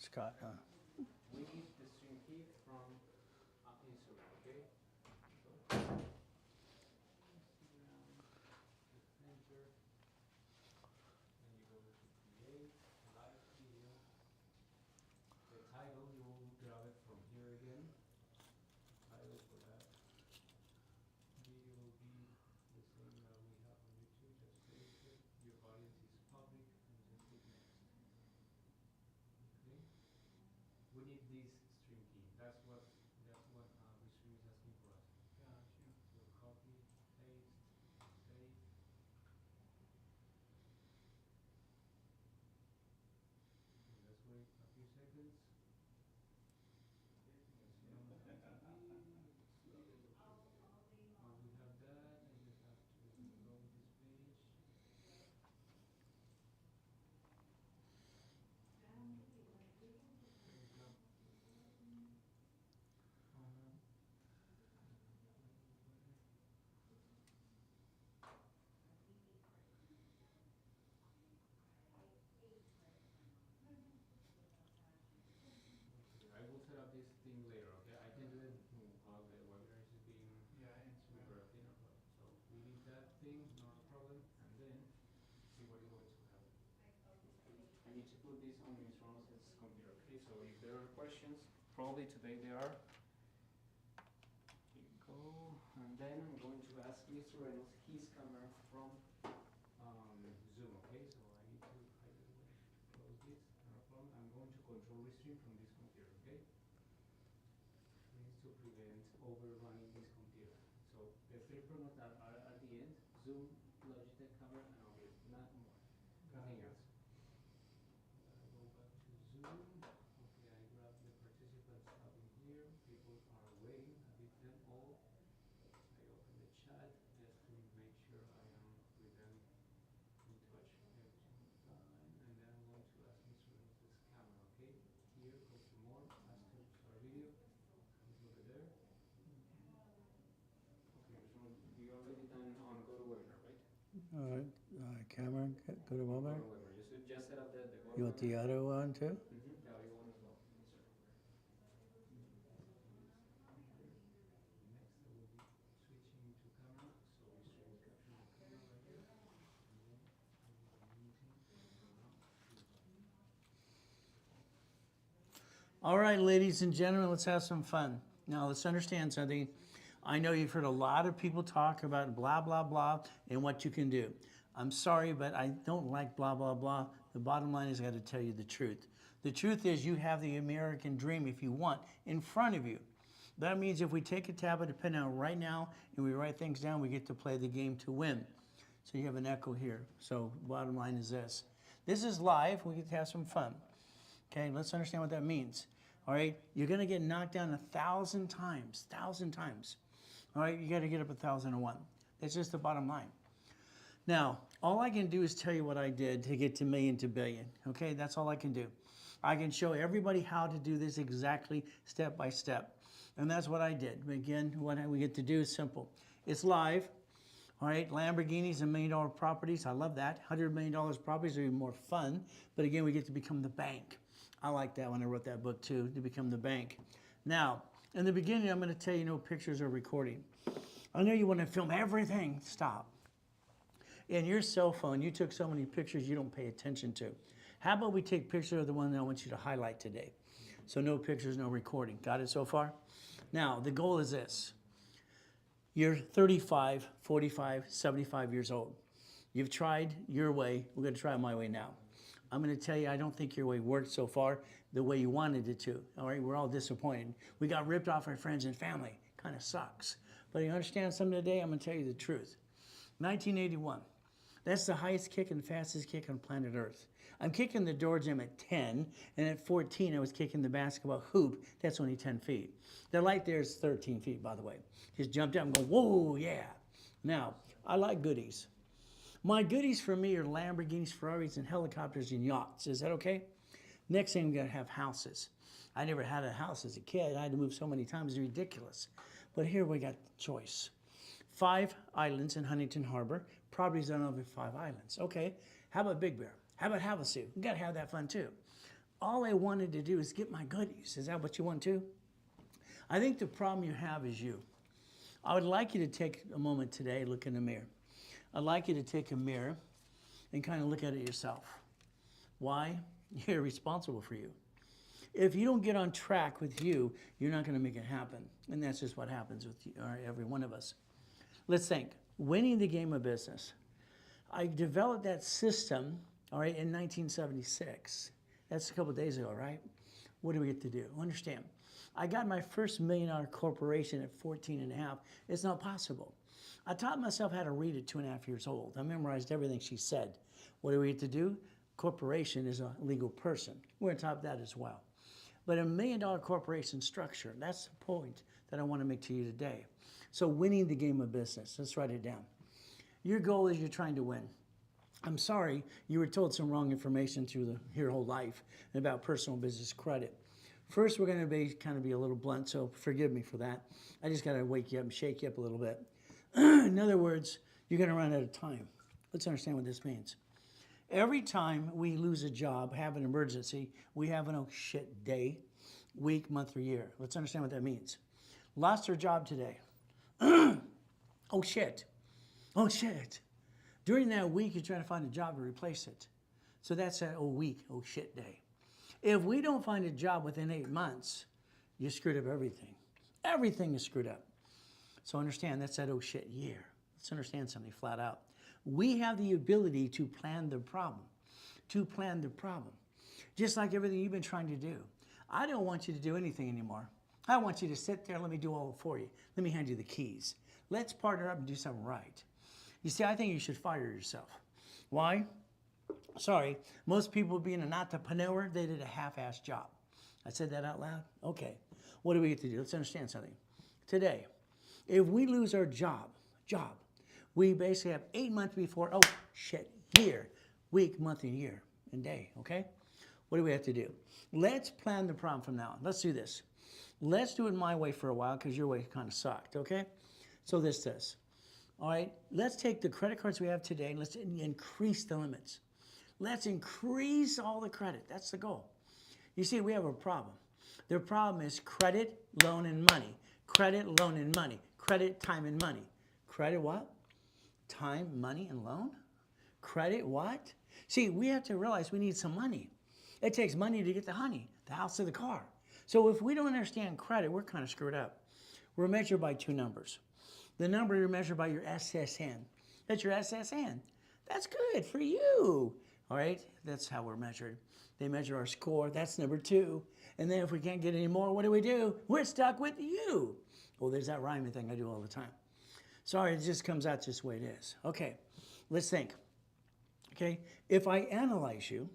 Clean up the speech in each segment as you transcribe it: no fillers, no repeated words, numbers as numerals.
Scott, huh? We need the string key from Instagram, okay? So, Instagram, hit enter, then you go to create live video. The title, you will grab it from here again. The title for that video will be the same that we have on YouTube. Just paste it. Your audience is public, and just hit next. Okay. We need this string key. That's what Restream is asking for us. Gotcha. So copy, paste, save. And let's wait a few seconds. Let's see how much it will be. Once we have that, I just have to load this page. I will set up this thing later, okay? I can do it while the webinar is being broken up. So we need that thing, not a problem, and then see what is going to happen. I need to put this on Ms. Reynolds' computer, okay? So if there are questions, probably today there are. Here you go, and then I'm going to ask Mr. Reynolds his camera from Zoom, okay? So I need to close this, no problem. I'm going to control Restream from this computer, okay? This is to prevent overrunning this computer. So the three programs that are at the end, Zoom, Logitech camera, and OBS, not more, nothing else. I go back to Zoom. Okay, I grab the participants up in here. People are waiting. I hit them all. I open the chat just to make sure I am with them in touch. Everything fine. And then I'm going to ask Mr. Reynolds' camera, okay? Here, go to more, ask to start video. It's over there. Okay, Mr. Reynolds, you already done on go to webinar, right? All right, camera, go to mobile. Go to webinar. Just set up the go to You want the webinar. auto on too? The audio one as well. Yes, sir. Next, I will be switching to camera, so we stream capture the camera right here, and then I will be using All right, ladies and gentlemen, let's have some fun. Now, let's understand something. I know you've heard a lot of people talk about blah, blah, blah, and what you can do. I'm sorry, but I don't like blah, blah, blah. The bottom line is I got to tell you the truth. The truth is you have the American dream, if you want, in front of you. That means if we take a tablet and pen out right now and we write things down, we get to play the game to win. So you have an echo here. So bottom line is this. This is live. We get to have some fun. Okay, let's understand what that means. All right, you're going to get knocked down 1,000 times, 1,000 times. All right, you got to get up 1,001. That's just the bottom line. Now, all I can do is tell you what I did to get to million to billion. Okay, that's all I can do. I can show everybody how to do this exactly step by step. And that's what I did. Again, what we get to do is simple. It's live. All right, Lamborghinis and $1 million properties. I love that. $100 million properties are even more fun. But again, we get to become the bank. I like that when I wrote that book too, to become the bank. Now, in the beginning, I'm going to tell you no pictures or recording. I know you want to film everything. Stop. In your cell phone, you took so many pictures you don't pay attention to. How about we take pictures of the one that I want you to highlight today? So no pictures, no recording. Got it so far? Now, the goal is this. You're 35, 45, 75 years old. You've tried your way. We're going to try my way now. I'm going to tell you, I don't think your way worked so far the way you wanted it to. All right, we're all disappointed. We got ripped off our friends and family. Kind of sucks. But you understand something today? I'm going to tell you the truth. 1981. That's the highest kick and fastest kick on planet Earth. I'm kicking the door jam at 10, and at 14, I was kicking the basketball hoop. That's only 10 feet. The light there is 13 feet, by the way. Just jumped out and go, whoa, yeah. Now, I like goodies. My goodies for me are Lamborghinis, Ferraris, and helicopters and yachts. Is that okay? Next thing, we're going to have houses. I never had a house as a kid. I had to move so many times. It's ridiculous. But here we got choice. 5 islands in Huntington Harbor. Properties on over 5 islands. Okay. How about Big Bear? How about Havasu? We got to have that fun too. All I wanted to do is get my goodies. Is that what you want too? I think the problem you have is you. I would like you to take a moment today, look in the mirror. I'd like you to take a mirror and kind of look at it yourself. Why? You're responsible for you. If you don't get on track with you, you're not going to make it happen. And that's just what happens with you, or every one of us. Let's think. Winning the game of business. I developed that system, all right, in 1976. That's a couple of days ago, right? What do we get to do? Understand. I got my first $1 million corporation at 14 and a half. It's not possible. I taught myself how to read at 2.5 years old. I memorized everything she said. What do we get to do? Corporation is a legal person. We're on top of that as well. But a $1 million corporation structure, that's the point that I want to make to you today. So winning the game of business, let's write it down. Your goal is you're trying to win. I'm sorry, you were told some wrong information through your whole life about personal business credit. First, we're going to be a little blunt, so forgive me for that. I just got to wake you up and shake you up a little bit. In other words, you're going to run out of time. Let's understand what this means. Every time we lose a job, have an emergency, we have an oh shit day, week, month, or year. Let's understand what that means. Lost our job today. Oh shit. Oh shit. During that week, you're trying to find a job to replace it. So that's that oh week, oh shit day. If we don't find a job within 8 months, you screwed up everything. Everything is screwed up. So understand, that's that oh shit year. Let's understand something flat out. We have the ability to plan the problem. To plan the problem. Just like everything you've been trying to do. I don't want you to do anything anymore. I want you to sit there, let me do all for you. Let me hand you the keys. Let's partner up and do something right. You see, I think you should fire yourself. Why? Sorry, most people being an entrepreneur, they did a half-assed job. I said that out loud? Okay. What do we get to do? Let's understand something. Today, if we lose our job, we basically have 8 months before, oh shit, year, week, month, and year, and day, okay? What do we have to do? Let's plan the problem from now on. Let's do this. Let's do it my way for a while because your way kind of sucked, okay? So this. All right, let's take the credit cards we have today and let's increase the limits. Let's increase all the credit. That's the goal. You see, we have a problem. The problem is credit, loan, and money. Credit, loan, and money. Credit, time, and money. Credit what? Time, money, and loan? Credit what? See, we have to realize we need some money. It takes money to get the honey, the house, or the car. So if we don't understand credit, we're kind of screwed up. We're measured by 2 numbers. The number you're measured by your SSN. That's your SSN. That's good for you. All right, that's how we're measured. They measure our score. That's number 2. And then if we can't get any more, what do? We're stuck with you. Oh, there's that rhyming thing I do all the time. Sorry, it just comes out just the way it is. Okay, let's think. Okay, if I analyze you,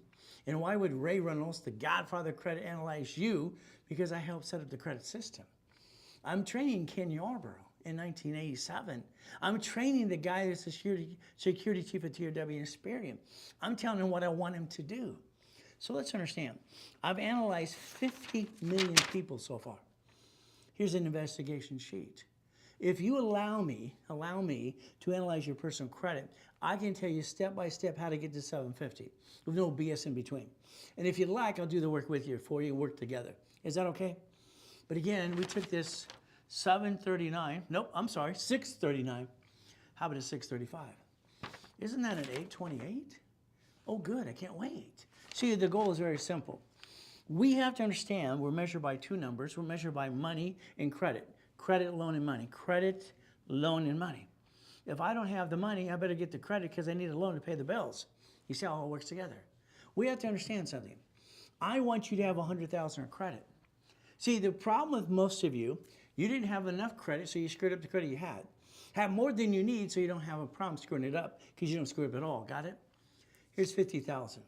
and why would Ray Reynolds, the godfather of credit, analyze you? Because I helped set up the credit system. I'm training Ken Yarborough in 1987. I'm training the guy that's the security chief at TRW in Experian. I'm telling him what I want him to do. So let's understand. I've analyzed 50 million people so far. Here's an investigation sheet. If you allow me to analyze your personal credit, I can tell you step by step how to get to 750 with no BS in between. And if you'd like, I'll do the work with you for you and work together. Is that okay? But again, we took this 739. Nope, I'm sorry, 639. How about a 635? Isn't that an 828? Oh, good, I can't wait. See, the goal is very simple. We have to understand we're measured by 2 numbers. We're measured by money and credit. Credit, loan, and money. Credit, loan, and money. If I don't have the money, I better get the credit because I need a loan to pay the bills. You see how it all works together. We have to understand something. I want you to have 100,000 of credit. See, the problem with most of you, you didn't have enough credit, so you screwed up the credit you had. Have more than you need, so you don't have a problem screwing it up because you don't screw up at all. Got it? Here's 50,000.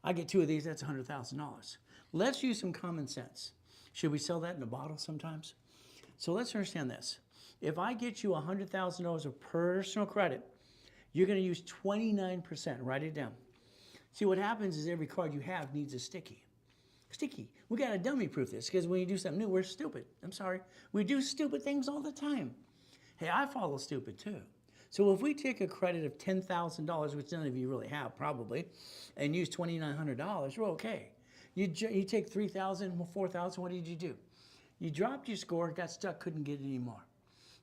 I get 2 of these, that's $100,000. Let's use some common sense. Should we sell that in a bottle sometimes? So let's understand this. If I get you $100,000 of personal credit, you're going to use 29%. Write it down. See, what happens is every card you have needs a sticky. Sticky. We got to dummy proof this because when you do something new, we're stupid. I'm sorry. We do stupid things all the time. Hey, I follow stupid too. So if we take a credit of $10,000, which none of you really have probably, and use $2,900, we're okay. You take 3,000, 4,000, what did you do? You dropped your score, got stuck, couldn't get it anymore.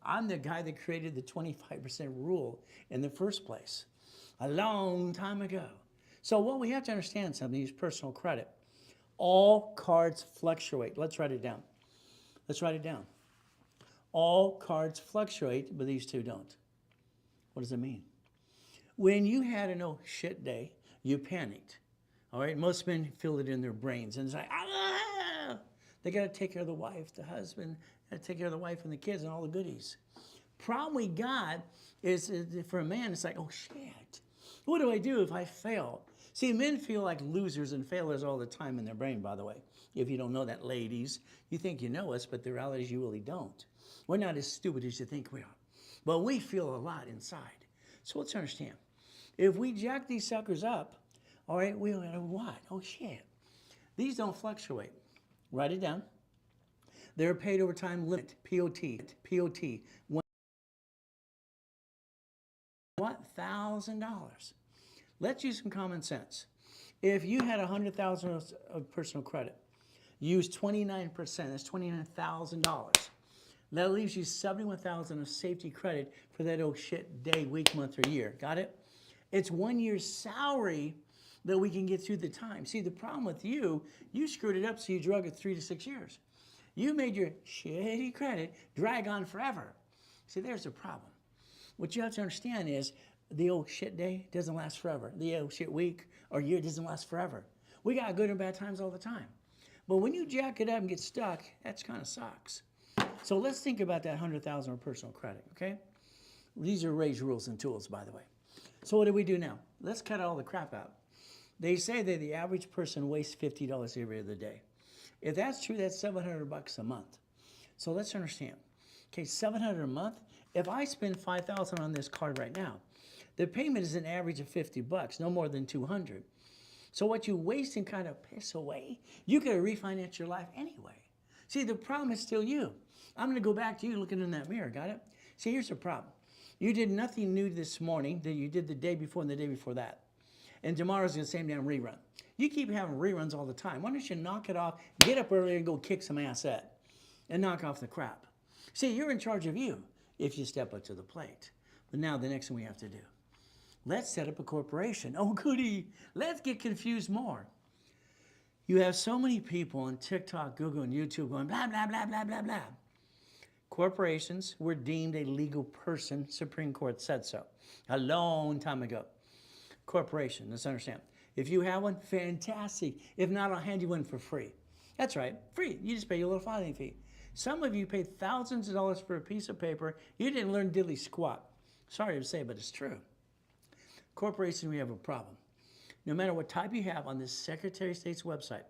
I'm the guy that created the 25% rule in the first place a long time ago. So what we have to understand something is personal credit. All cards fluctuate. Let's write it down. Let's write it down. All cards fluctuate, but these two don't. What does it mean? When you had an oh shit day, you panicked. All right, most men feel it in their brains, and it's like, ah! They got to take care of the wife, the husband, got to take care of the wife and the kids and all the goodies. Problem we got is for a man, it's like, oh shit, what do I do if I fail? See, men feel like losers and failures all the time in their brain, by the way. If you don't know that, ladies, you think you know us, but the reality is you really don't. We're not as stupid as you think we are. But we feel a lot inside. So let's understand. If we jack these suckers up, all right, we'll have what? Oh shit. These don't fluctuate. Write it down. They're paid over time limit, POT, what? $1,000. Let's use some common sense. If you had $100,000 of personal credit, use 29%, that's $29,000. That leaves you $71,000 of safety credit for that oh shit day, week, month, or year. Got it? It's 1 year's salary that we can get through the time. See, the problem with you screwed it up, so you drug it 3 to 6 years. You made your shitty credit drag on forever. See, there's the problem. What you have to understand is the old shit day doesn't last forever. The old shit week or year doesn't last forever. We got good and bad times all the time. But when you jack it up and get stuck, that kind of sucks. So let's think about that $100,000 of personal credit, okay? These are Ray's rules and tools, by the way. So what do we do now? Let's cut all the crap out. They say that the average person wastes $50 every other day. If that's true, that's $700 a month. So let's understand. Okay, $700 a month. If I spend $5,000 on this card right now, the payment is an average of $50, no more than $200. So what you waste and kind of piss away, you could refinance your life anyway. See, the problem is still you. I'm going to go back to you looking in that mirror. Got it? See, here's the problem. You did nothing new this morning that you did the day before and the day before that. And tomorrow's the same damn rerun. You keep having reruns all the time. Why don't you knock it off, get up earlier and go kick some ass at and knock off the crap. See, you're in charge of you if you step up to the plate. But now the next thing we have to do. Let's set up a corporation. Oh, goody. Let's get confused more. You have so many people on TikTok, Google, and YouTube going blah, blah, blah, blah, blah, blah. Corporations were deemed a legal person. Supreme Court said so a long time ago. Corporation, let's understand. If you have one, fantastic. If not, I'll hand you one for free. That's right, free. You just pay your little filing fee. Some of you paid thousands of dollars for a piece of paper. You didn't learn diddly squat. Sorry to say, but it's true. Corporation, we have a problem. No matter what type you have on the Secretary of State's website,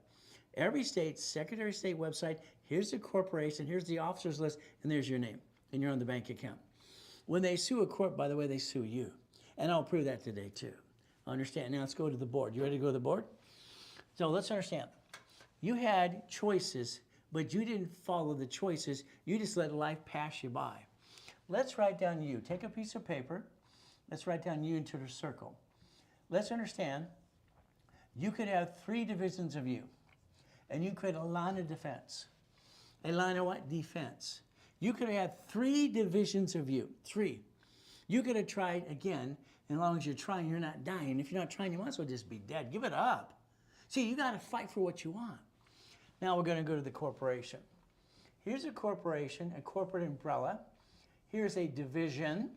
every state's Secretary of State website, here's the corporation, here's the officer's list, and there's your name, and you're on the bank account. When they sue a court, by the way, they sue you. And I'll prove that today, too. Understand? Now let's go to the board. You ready to go to the board? So let's understand. You had choices, but you didn't follow the choices. You just let life pass you by. Let's write down you. Take a piece of paper. Let's write down you into the circle. Let's understand. You could have 3 divisions of you, and you create a line of defense. A line of what? Defense. You could have had 3 divisions of you. 3. You could have tried again. And as long as you're trying, you're not dying. If you're not trying, you might as well just be dead. Give it up. See, you got to fight for what you want. Now we're going to go to the corporation. Here's a corporation, a corporate umbrella. Here's a division.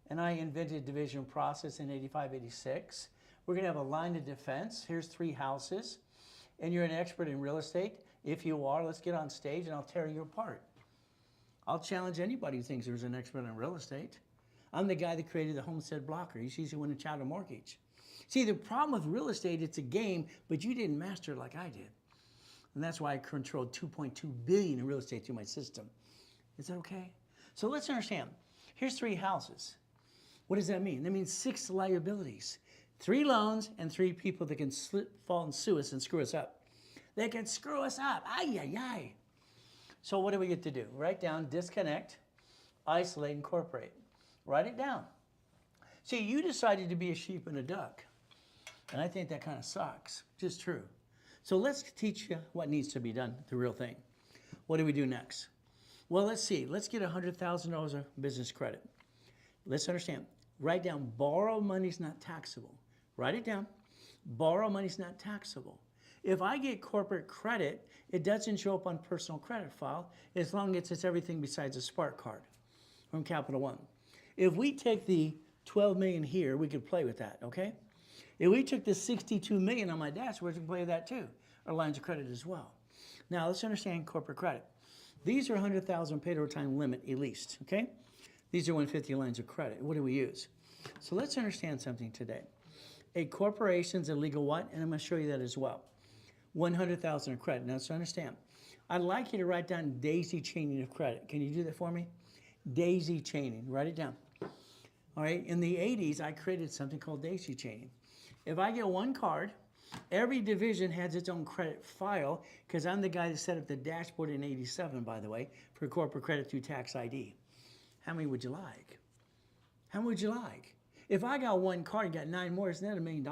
And I invented division process in 85, 86. We're going to have a line of defense. Here's 3 houses. And you're an expert in real estate. If you are, let's get on stage and I'll tear you apart. I'll challenge anybody who thinks there's an expert in real estate. I'm the guy that created the homestead blocker. He's usually when a child a mortgage. See, the problem with real estate, it's a game, but you didn't master it like I did. And that's why I controlled $2.2 billion in real estate through my system. Is that okay? So let's understand. Here's 3 houses. What does that mean? That means 6 liabilities. 3 loans and 3 people that can slip, fall, and sue us and screw us up. They can screw us up. Ay, ay, ay. So what do we get to do? Write down, disconnect, isolate, incorporate. Write it down. See, you decided to be a sheep and a duck. And I think that kind of sucks. Just true. So let's teach you what needs to be done, the real thing. What do we do next? Well, let's see. Let's get $100,000 of business credit. Let's understand. Write down, borrow money's not taxable. Write it down. Borrow money's not taxable. If I get corporate credit, it doesn't show up on personal credit file as long as it's everything besides a Spark card from Capital One. If we take the 12 million here, we could play with that, okay? If we took the 62 million on my dashboard, we can play with that too, or lines of credit as well. Now let's understand corporate credit. These are 100,000 paid overtime limit at least, okay? These are 150 lines of credit. What do we use? So let's understand something today. A corporation's a legal what? And I'm going to show you that as well. 100,000 of credit. Now let's understand. I'd like you to write down daisy chaining of credit. Can you do that for me? Daisy chaining. Write it down. All right. In the 80s, I created something called daisy chaining. If I get one card, every division has its own credit file because I'm the guy that set up the dashboard in 87, by the way, for corporate credit through tax ID. How many would you like? How many would you like? If I got one card and got 9 more, isn't that $1 million?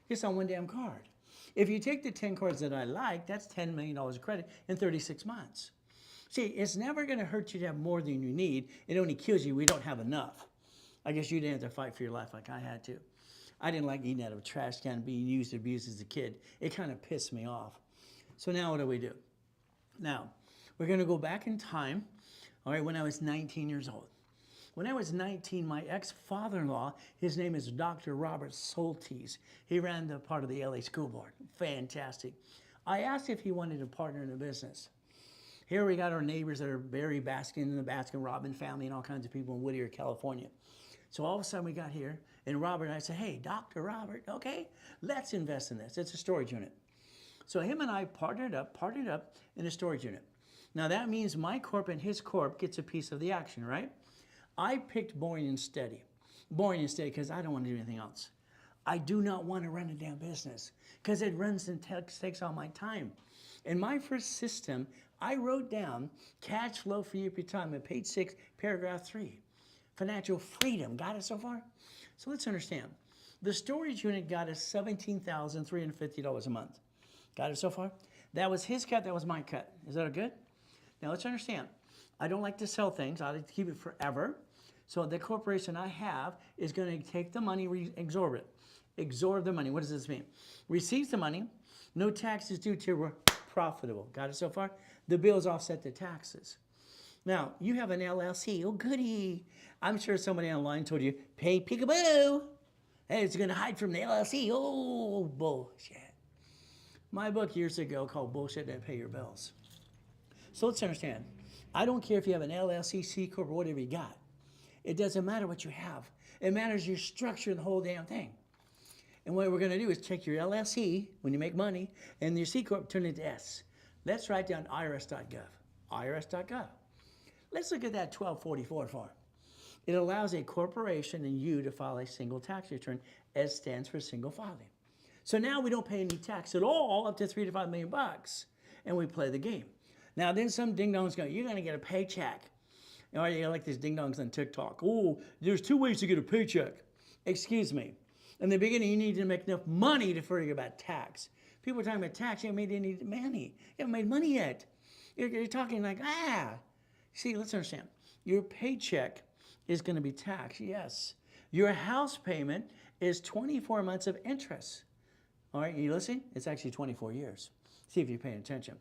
Just on one damn card. If you take the 10 cards that I like, that's $10 million of credit in 36 months. See, it's never going to hurt you to have more than you need. It only kills you we don't have enough. I guess you didn't have to fight for your life like I had to. I didn't like eating out of a trash can, being used, abused as a kid. It kind of pissed me off. So now what do we do? Now, we're going to go back in time, all right, when I was 19 years old. When I was 19, my ex-father-in-law, his name is Dr. Robert Soltis. He ran the part of the LA School Board. Fantastic. I asked if he wanted to partner in a business. Here we got our neighbors that are Barry Baskin and the Baskin-Robbins family and all kinds of people in Whittier, California. So all of a sudden we got here, and Robert and I said, hey, Dr. Robert, okay, let's invest in this. It's a storage unit. So him and I partnered up in a storage unit. Now that means my corp and his corp gets a piece of the action, right? I picked boring and steady. Boring and steady because I don't want to do anything else. I do not want to run a damn business because it runs and takes all my time. In my first system, I wrote down cash flow for your retirement, page 6, paragraph 3. Financial freedom. Got it so far? So let's understand. The storage unit got us $17,350 a month. Got it so far? That was his cut. That was my cut. Is that good? Now let's understand. I don't like to sell things. I like to keep it forever. So the corporation I have is going to take the money, absorb it. Absorb the money. What does this mean? Receives the money. No taxes due till we're profitable. Got it so far? The bills offset the taxes. Now, you have an LLC. Oh, goody. I'm sure somebody online told you, pay peekaboo. Hey, it's going to hide from the LLC. Oh, bullshit. My book years ago called Bullshit That Pay Your Bills. So let's understand. I don't care if you have an LLC, C Corp, or whatever you got. It doesn't matter what you have. It matters your structure and the whole damn thing. And what we're going to do is check your LLC when you make money, and your C Corp turn it to S. Let's write down irs.gov. irs.gov. Let's look at that 1244 form. It allows a corporation and you to file a single tax return. S stands for single filing. So now we don't pay any tax at all up to $3 to $5 million, and we play the game. Now then some ding-dongs go, you're going to get a paycheck. Or you like these ding-dongs on TikTok. Oh, there's 2 ways to get a paycheck. Excuse me. In the beginning, you need to make enough money to forget about tax. People are talking about tax. You haven't made any money. You haven't made money yet. You're talking like, See, let's understand. Your paycheck is going to be taxed, yes. Your house payment is 24 months of interest. All right, you listening? It's actually 24 years. See if you're paying attention.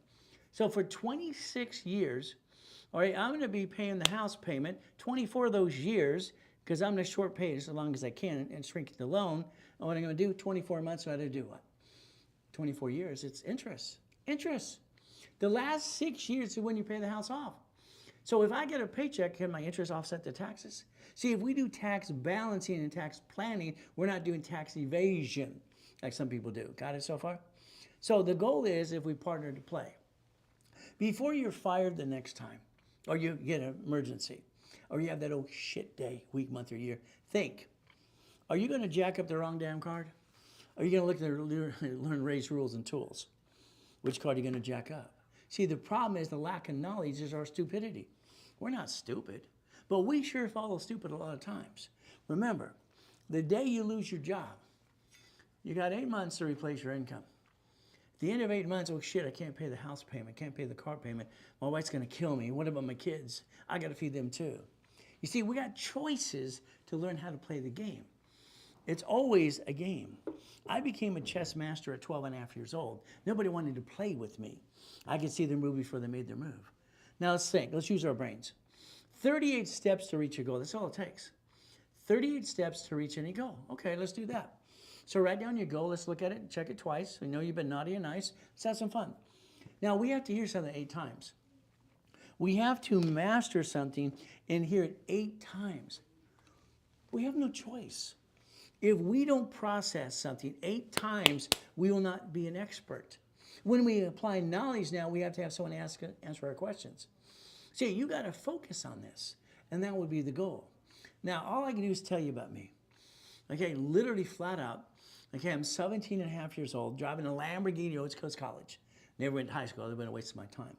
So for 26 years, all right, I'm going to be paying the house payment 24 of those years because I'm going to short pay as long as I can and shrink the loan. And what I'm going to do, 24 months, so I do what? 24 years, it's interest. Interest. The last 6 years is when you pay the house off. So if I get a paycheck, can my interest offset the taxes? See, if we do tax balancing and tax planning, we're not doing tax evasion like some people do. Got it so far? So the goal is if we partner to play. Before you're fired the next time, or you get an emergency, or you have that old shit day, week, month, or year, think, are you going to jack up the wrong damn card? Are you going to look at learn raise rules and tools? Which card are you going to jack up? See, the problem is the lack of knowledge is our stupidity. We're not stupid, but we sure follow stupid a lot of times. Remember, the day you lose your job, you got 8 months to replace your income. The end of 8 months, oh shit, I can't pay the house payment, can't pay the car payment. My wife's gonna kill me. What about my kids? I gotta feed them too. You see, we got choices to learn how to play the game. It's always a game. I became a chess master at 12 and a half years old. Nobody wanted to play with me. I could see their move before they made their move. Now let's think, let's use our brains. 38 steps to reach a goal, that's all it takes. 38 steps to reach any goal. Okay, let's do that. So write down your goal, let's look at it, check it twice. We know you've been naughty and nice, let's have some fun. Now we have to hear something 8 times. We have to master something and hear it 8 times. We have no choice. If we don't process something 8 times, we will not be an expert. When we apply knowledge now, we have to have someone answer our questions. See, you got to focus on this, and that would be the goal. Now, all I can do is tell you about me. Okay, literally flat out. Okay, I'm 17 and a half years old, driving a Lamborghini to East Coast College. Never went to high school, it would have been a waste of my time.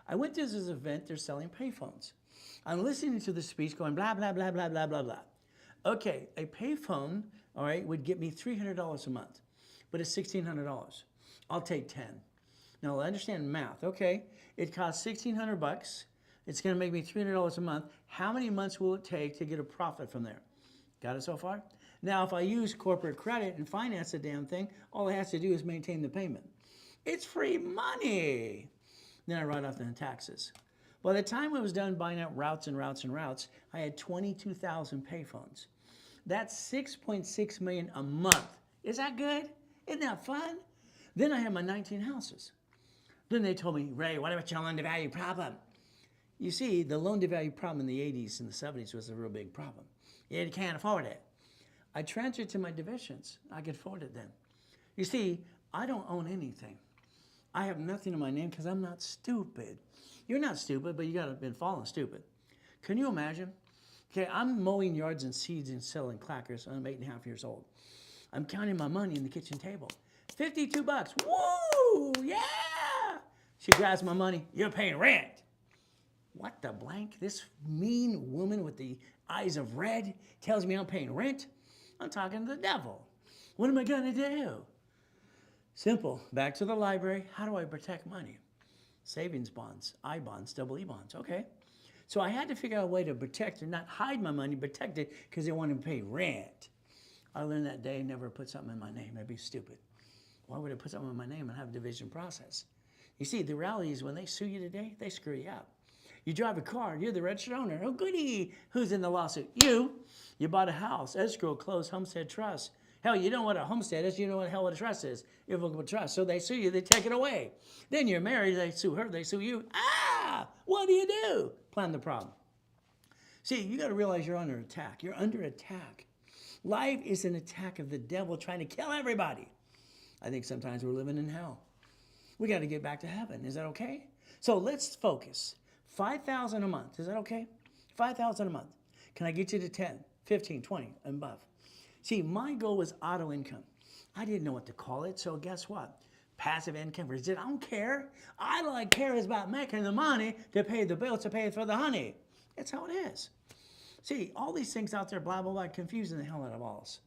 I went to this event, they're selling payphones. I'm listening to the speech going blah, blah, blah, blah, blah, blah, blah. Okay, a payphone, all right, would get me $300 a month, but it's $1,600. I'll take 10. Now, I understand math. Okay, it costs $1,600. It's going to make me $300 a month. How many months will it take to get a profit from there? Got it so far? Now, if I use corporate credit and finance the damn thing, all I have to do is maintain the payment. It's free money. Then I write off the taxes. By the time I was done buying out routes and routes and routes, I had 22,000 payphones. That's $6.6 million a month. Is that good? Isn't that fun? Then I had my 19 houses. Then they told me, Ray, what about your loan-to-value problem? You see, the loan-to-value problem in the 80s and the 70s was a real big problem. You can't afford it. I transferred to my divisions. I could afford it then. You see, I don't own anything. I have nothing in my name because I'm not stupid. You're not stupid, but you got to been falling stupid. Can you imagine? Okay, I'm mowing yards and seeds and selling clackers. I'm 8 and a half years old. I'm counting my money in the kitchen table. $52. Woo! Yeah! She grabs my money. You're paying rent. What the blank? This mean woman with the eyes of red tells me I'm paying rent? I'm talking to the devil. What am I going to do? Simple. Back to the library. How do I protect money? Savings bonds, I bonds, double E bonds. Okay. So I had to figure out a way to protect and not hide my money, protect it because they wanted to pay rent. I learned that day never put something in my name. That'd be stupid. Why would I put something in my name and have a division process? You see, the reality is when they sue you today, they screw you up. You drive a car, you're the registered owner. Oh, goody. Who's in the lawsuit? You. You bought a house, escrow, closed, homestead, trust. Hell, you know what a homestead is. You know what the hell what a trust is. Irrevocable trust. So they sue you, they take it away. Then you're married, they sue her, they sue you. Ah! What do you do? Plan the problem. See, you got to realize you're under attack. You're under attack. Life is an attack of the devil trying to kill everybody. I think sometimes we're living in hell. We got to get back to heaven. Is that okay? So let's focus. 5,000 a month. Is that okay? 5,000 a month. Can I get you to 10, 15, 20 and above? See, my goal was auto income. I didn't know what to call it, so guess what? Passive income. I don't care. All I care is about making the money to pay the bills, to pay for the honey. That's how it is. See, all these things out there, blah, blah, blah, confusing the hell out of us.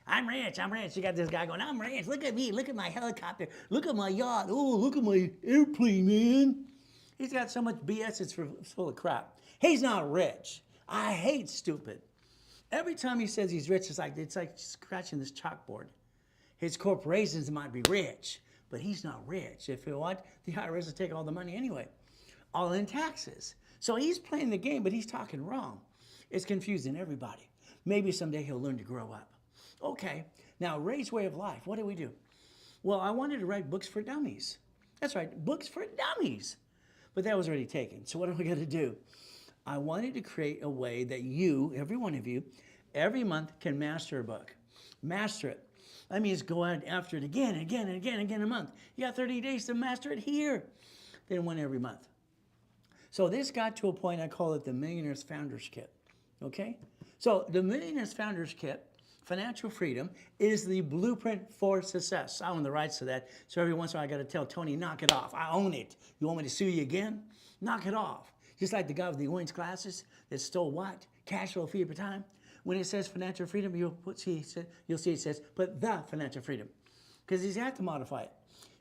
I'm rich, I'm rich. You got this guy going, I'm rich. Look at me. Look at my helicopter. Look at my yacht. Oh, look at my airplane, man. He's got so much BS, it's full of crap. He's not rich. I hate stupid. Every time he says he's rich, it's like scratching this chalkboard. His corporations might be rich, but he's not rich. If you want, the IRS will take all the money anyway, all in taxes. So he's playing the game, but he's talking wrong. It's confusing everybody. Maybe someday he'll learn to grow up. Okay, now Ray's way of life. What do we do? Well, I wanted to write books for dummies. That's right, books for dummies. But that was already taken. So what am I going to do? I wanted to create a way that you, every one of you, every month can master a book. Master it. That means go out after it again and again and again and again a month. You got 30 days to master it here. Then one every month. So this got to a point, I call it the Millionaire's Founders Kit. Okay? So the Millionaire's Founders Kit, financial freedom, is the blueprint for success. I own the rights to that. So every once in a while I got to tell Tony, knock it off. I own it. You want me to sue you again? Knock it off. Just like the guy with the orange glasses that stole what? Cash flow fee per time. When it says financial freedom, you'll see it says, but the financial freedom. because he's had to modify it.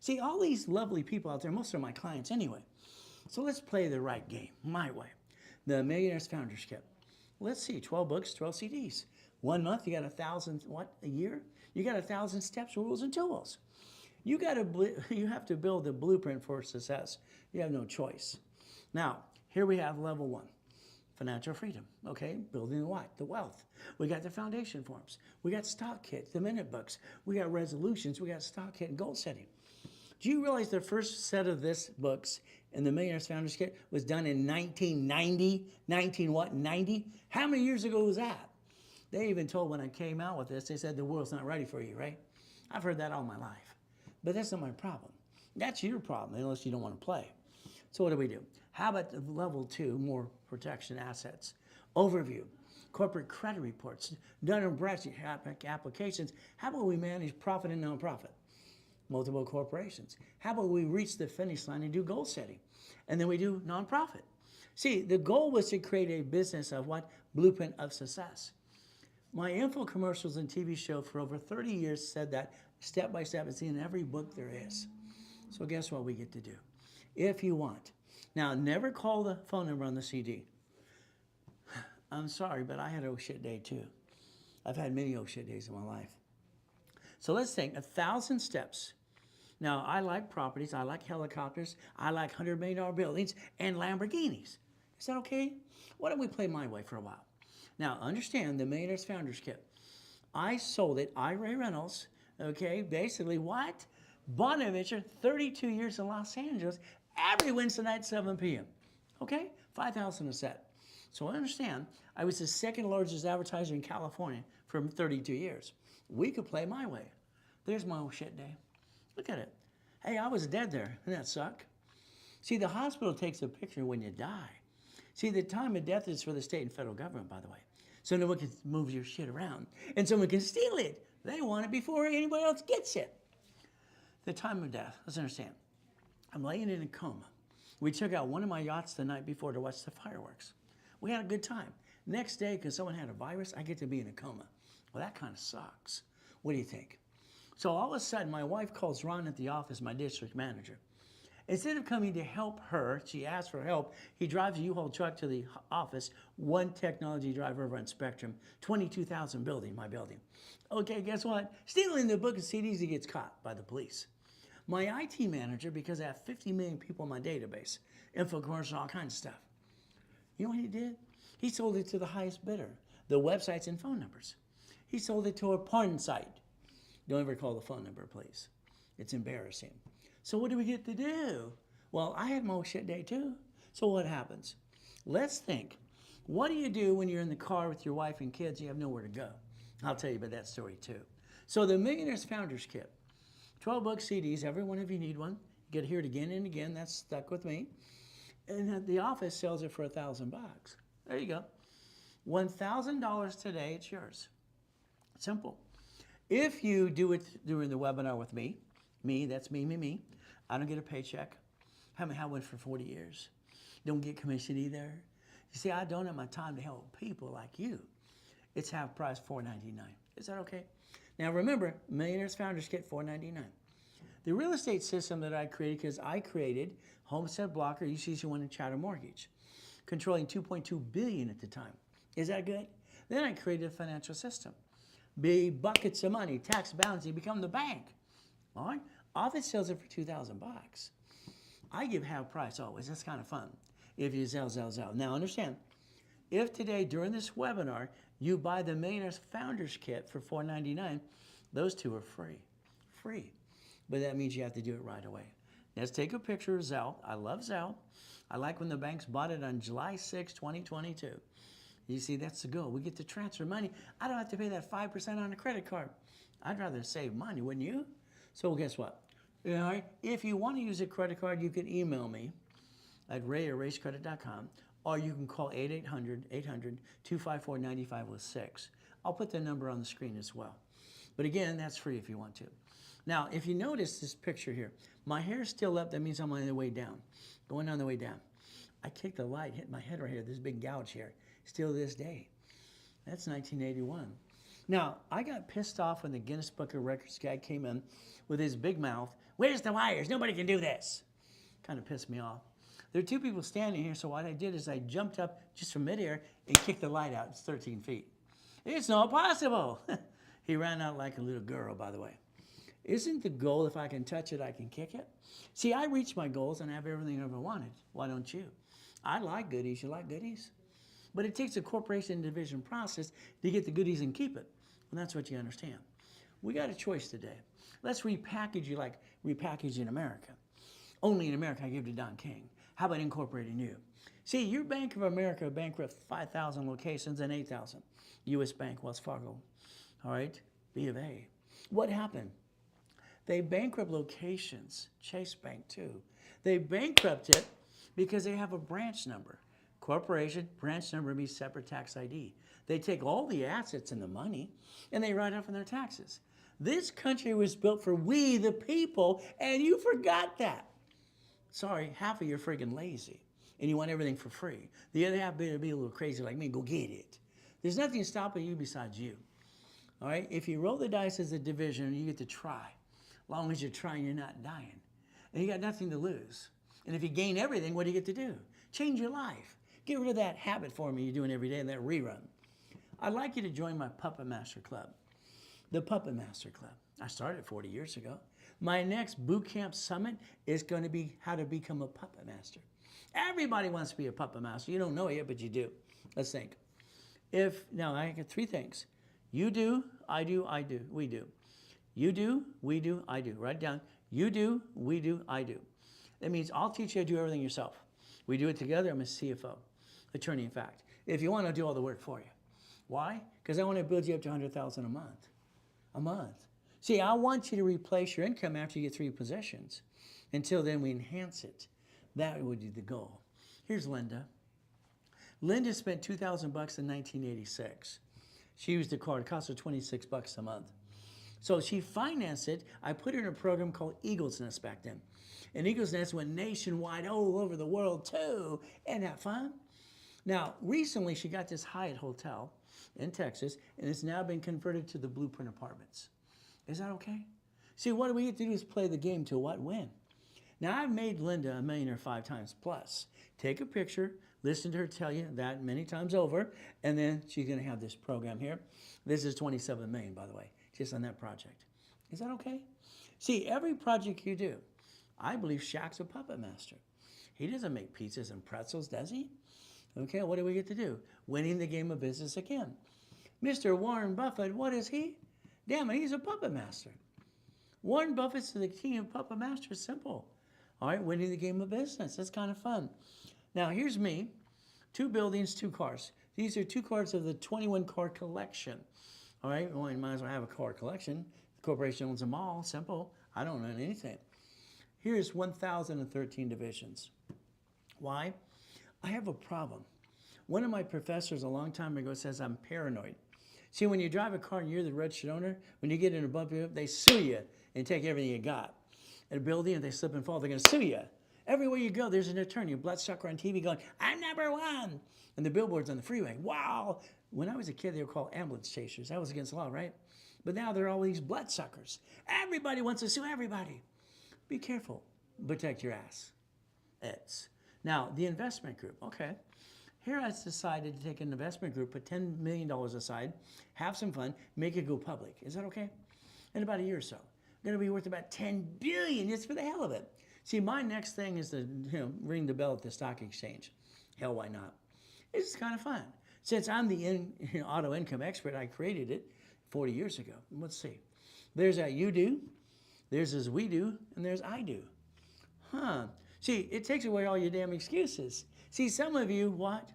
See, all these lovely people out there, most are my clients anyway. So let's play the right game, my way. The Millionaire's Founders Kit. Let's see, 12 books, 12 CDs. 1 month, you got 1,000, what, a year? You got 1,000 steps, rules, and tools. You have to build the blueprint for success. You have no choice. Now, here we have level 1, financial freedom, okay? Building the what? The wealth. We got the foundation forms. We got stock kit, the minute books. We got resolutions. We got stock kit and goal setting. Do you realize the first set of this books in the Millionaire's Founders Kit was done in 1990? 90? How many years ago was that? They even told when I came out with this, they said the world's not ready for you, right? I've heard that all my life. But that's not my problem. That's your problem, unless you don't want to play. So what do? How about the level 2, more protection assets? Overview, corporate credit reports, Dun & Bradstreet applications. How about we manage profit and nonprofit? Multiple corporations. How about we reach the finish line and do goal setting? And then we do nonprofit. See, the goal was to create a business of what? Blueprint of success. My info commercials and TV show for over 30 years said that step by step. It's in every book there is. So guess what we get to do? If you want. Now, never call the phone number on the CD. I'm sorry, but I had a oh shit day too. I've had many oh shit days in my life. So let's think 1,000 steps. Now, I like properties. I like helicopters. I like $100 million buildings and Lamborghinis. Is that okay? Why don't we play my way for a while? Now, understand the Millionaire's Founders Kit. I sold it, Ray Reynolds, okay, basically what? Bonaventure, 32 years in Los Angeles, every Wednesday night, 7 p.m. Okay, 5,000 a set. So understand, I was the second largest advertiser in California for 32 years. We could play my way. There's my oh shit day. Look at it. Hey, I was dead there. Doesn't that suck? See, the hospital takes a picture when you die. See, the time of death is for the state and federal government, by the way. So no one can move your shit around. And someone can steal it. They want it before anybody else gets it. The time of death, let's understand. I'm laying in a coma. We took out one of my yachts the night before to watch the fireworks. We had a good time. Next day, because someone had a virus, I get to be in a coma. Well, that kind of sucks. What do you think? So all of a sudden, my wife calls Ron at the office, my district manager. Instead of coming to help her, she asked for help. He drives a U-Haul truck to the office, one technology driver over on Spectrum, 22,000 building, my building. Okay, guess what? Stealing the book of CDs, he gets caught by the police. My IT manager, because I have 50 million people in my database, info commercial, all kinds of stuff. You know what he did? He sold it to the highest bidder, the websites and phone numbers. He sold it to a porn site. Don't ever call the phone number, please. It's embarrassing. So what do we get to do? Well, I had my shit day too. So what happens? Let's think. What do you do when you're in the car with your wife and kids? You have nowhere to go. I'll tell you about that story too. So the Millionaire's Founders Kit. 12 book CDs. Every one of you need one. You get to hear it again and again. That's stuck with me. And the office sells it for $1,000. There you go. $1,000 today, it's yours. Simple. If you do it during the webinar with me, that's me. I don't get a paycheck. Haven't had one for 40 years. Don't get commission either. You see, I donate my time to help people like you. It's half price, $4.99. Is that okay? Now remember, Millionaire's Founders Kit, $4.99. The real estate system that I created, because I created Homestead Blocker, UCC1 and Chatham Mortgage, controlling $2.2 billion at the time. Is that good? Then I created a financial system. Big buckets of money, tax balancing, become the bank. All right? Office sells it for $2,000. I give half price always. That's kind of fun. If you sell. Now understand, if today during this webinar you buy the Millionaire's Founders Kit for $4.99, those two are free. Free. But that means you have to do it right away. Let's take a picture of Zelle. I love Zelle. I like when the banks bought it on July 6, 2022. You see, that's the goal. We get to transfer money. I don't have to pay that 5% on a credit card. I'd rather save money, wouldn't you? So guess what? All right, if you want to use a credit card, you can email me at ray@racecredit.com, or you can call 800-254-9506. I'll put the number on the screen as well. But again, that's free if you want to. Now, if you notice this picture here, my hair's still up. That means I'm on the way down, going on the way down. I kicked the light, hit my head right here, this big gouge here, still to this day. That's 1981. Now, I got pissed off when the Guinness Book of Records guy came in with his big mouth. Where's the wires? Nobody can do this. Kind of pissed me off. There are two people standing here, so what I did is I jumped up just from midair and kicked the light out. It's 13 feet. It's not possible. He ran out like a little girl, by the way. Isn't the goal, if I can touch it, I can kick it? See, I reach my goals and have everything I ever wanted. Why don't you? I like goodies. You like goodies? But it takes a corporation division process to get the goodies and keep it. And that's what you understand. We got a choice today. Let's repackage you like repackaging America. Only in America I give to Don King. How about incorporating you? See, your Bank of America bankrupt 5,000 locations and 8,000. U.S. Bank, Wells Fargo, all right, B of A. What happened? They bankrupt locations, Chase Bank too. They bankrupt it because they have a branch number. Corporation, branch number means separate tax ID. They take all the assets and the money and they write off on their taxes. This country was built for we the people and you forgot that. Sorry, half of you are friggin' lazy and you want everything for free. The other half better be a little crazy like me, go get it. There's nothing stopping you besides you. All right, if you roll the dice as a division, you get to try. As long as you're trying, you're not dying. And you got nothing to lose. And if you gain everything, what do you get to do? Change your life. Get rid of that habit for me you're doing every day and that rerun. I'd like you to join my Puppet Master Club. The Puppet Master Club. I started 40 years ago. My next boot camp summit is going to be how to become a puppet master. Everybody wants to be a puppet master. You don't know it yet, but you do. Let's think. Now I got three things. You do, I do, we do. You do, we do, I do. Write it down. You do, we do, I do. That means I'll teach you how to do everything yourself. We do it together. I'm a CFO, attorney in fact. If you want, I'll do all the work for you. Why? Because I want to build you up to $100,000 a month. A month. See, I want you to replace your income after you get 3 possessions. Until then, we enhance it. That would be the goal. Here's Linda. Linda spent $2,000 in 1986. She used the card. It cost her $26 a month. So she financed it. I put her in a program called Eagle's Nest back then. And Eagle's Nest went nationwide, all over the world too. Isn't that fun? Now, recently she got this Hyatt hotel in Texas, and it's now been converted to the Blueprint Apartments. Is that okay? See, what we get to do is play the game to what? Win. Now, I've made Linda a millionaire 5 times plus. Take a picture, listen to her tell you that many times over, and then she's going to have this program here. This is $27 million, by the way, just on that project. Is that okay? See, every project you do, I believe Shaq's a puppet master. He doesn't make pizzas and pretzels, does he? Okay, what do we get to do? Winning the game of business again. Mr. Warren Buffett, what is he? Damn it, he's a puppet master. Warren Buffett's the king of puppet masters. Simple. All right, winning the game of business. That's kind of fun. Now, here's me. 2 buildings, 2 cars. These are 2 cars of the 21 car collection. All right, well, you might as well have a car collection. The corporation owns them all. Simple. I don't own anything. Here's 1,013 divisions. Why? I have a problem. One of my professors a long time ago says I'm paranoid. See, when you drive a car and you're the registered owner, when you get in a bump, they sue you and take everything you got. At a building, if they slip and fall, they're going to sue you. Everywhere you go, there's an attorney, a bloodsucker on TV going, I'm number 1. And the billboards on the freeway. Wow. When I was a kid, they were called ambulance chasers. That was against the law, right? But now they're all these bloodsuckers. Everybody wants to sue everybody. Be careful. Protect your ass. Now, the investment group. Okay. Here I decided to take an investment group, put $10 million aside, have some fun, make it go public. Is that okay? In about a year or so. Going to be worth about $10 billion just for the hell of it. See, my next thing is to ring the bell at the stock exchange. Hell, why not? It's kind of fun. Since I'm the auto income expert, I created it 40 years ago. Let's see. There's a you do, there's as we do, and there's I do. See, it takes away all your damn excuses. See, some of you, what?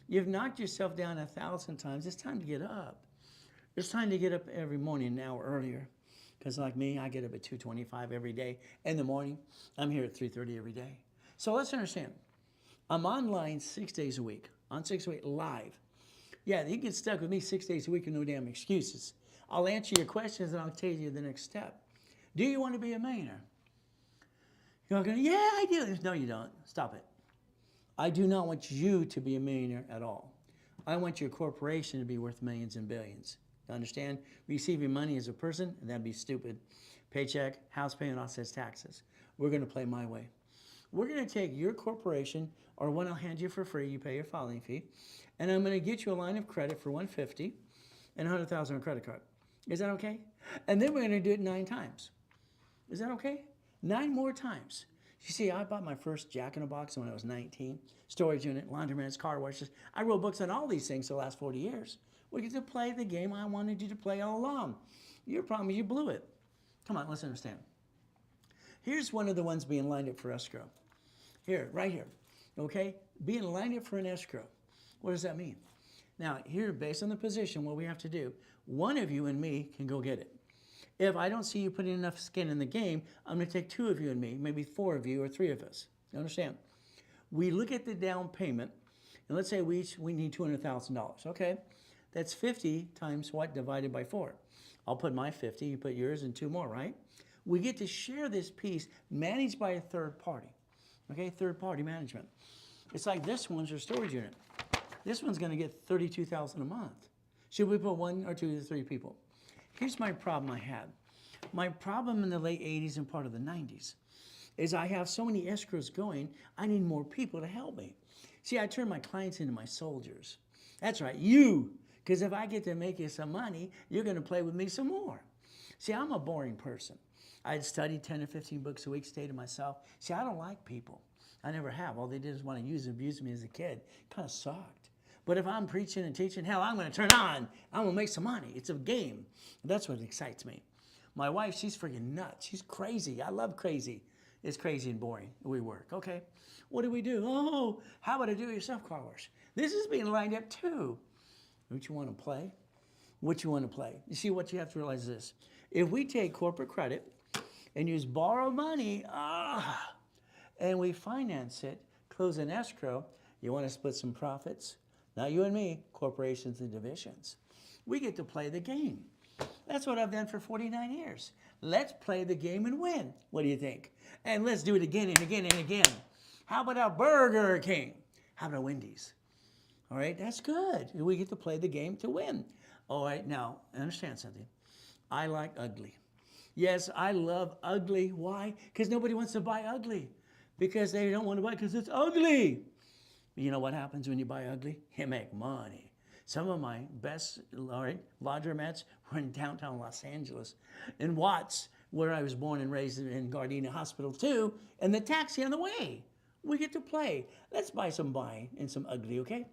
You've knocked yourself down 1,000 times. It's time to get up. It's time to get up every morning an hour earlier. Because like me, I get up at 2:25 every day in the morning. I'm here at 3:30 every day. So let's understand. I'm online 6 days a week. On 6 a week, live. Yeah, you get stuck with me 6 days a week with no damn excuses. I'll answer your questions and I'll tell you the next step. Do you want to be a millionaire? You're not going to, yeah, I do. No, you don't. Stop it. I do not want you to be a millionaire at all. I want your corporation to be worth millions and billions. Understand? Receiving money as a person, that'd be stupid. Paycheck, house payment, offsets taxes. We're going to play my way. We're going to take your corporation, or one I'll hand you for free, you pay your filing fee, and I'm going to get you a line of credit for $150 and $100,000 on a credit card. Is that okay? And then we're going to do it 9 times. Is that okay? 9 more times. You see, I bought my first Jack in a Box when I was 19. Storage unit, laundromats, car washes. I wrote books on all these things the last 40 years. We get to play the game I wanted you to play all along. Your problem is you blew it. Come on, let's understand. Here's one of the ones being lined up for escrow. Here, right here. Okay? Being lined up for an escrow. What does that mean? Now, here, based on the position, what we have to do, one of you and me can go get it. If I don't see you putting enough skin in the game, I'm going to take 2 of you and me, maybe 4 of you or 3 of us. You understand? We look at the down payment, and let's say we need $200,000. Okay? That's 50 times what divided by 4. I'll put my 50, you put yours, and 2 more, right? We get to share this piece managed by a third party. Okay? Third party management. It's like this one's your storage unit. This one's going to get $32,000 a month. Should we put 1 or 2 or 3 people? Here's my problem I had. My problem in the late 80s and part of the 90s is I have so many escrows going, I need more people to help me. See, I turn my clients into my soldiers. That's right, you. Because if I get to make you some money, you're going to play with me some more. See, I'm a boring person. I'd studied 10 or 15 books a week, stay to myself. See, I don't like people. I never have. All they did is want to use and abuse me as a kid. Kind of sucked. But if I'm preaching and teaching, hell, I'm going to turn on. I'm going to make some money. It's a game. That's what excites me. My wife, she's freaking nuts. She's crazy. I love crazy. It's crazy and boring. We work. Okay. What do? Oh, how about a do-it-yourself car wash? This is being lined up too. What you want to play? What you want to play? You see, what you have to realize is this. If we take corporate credit and use borrowed money, and we finance it, close an escrow, you want to split some profits? Not you and me, corporations and divisions. We get to play the game. That's what I've done for 49 years. Let's play the game and win. What do you think? And let's do it again and again and again. How about a Burger King? How about a Wendy's? All right, that's good. We get to play the game to win. All right, now, understand something. I like ugly. Yes, I love ugly. Why? Because nobody wants to buy ugly. Because they don't want to buy it because it's ugly. You know what happens when you buy ugly? You make money. Some of my best laundromats were in downtown Los Angeles, in Watts, where I was born and raised in Gardena Hospital too, and the taxi on the way. We get to play. Let's buy some buying and some ugly, okay?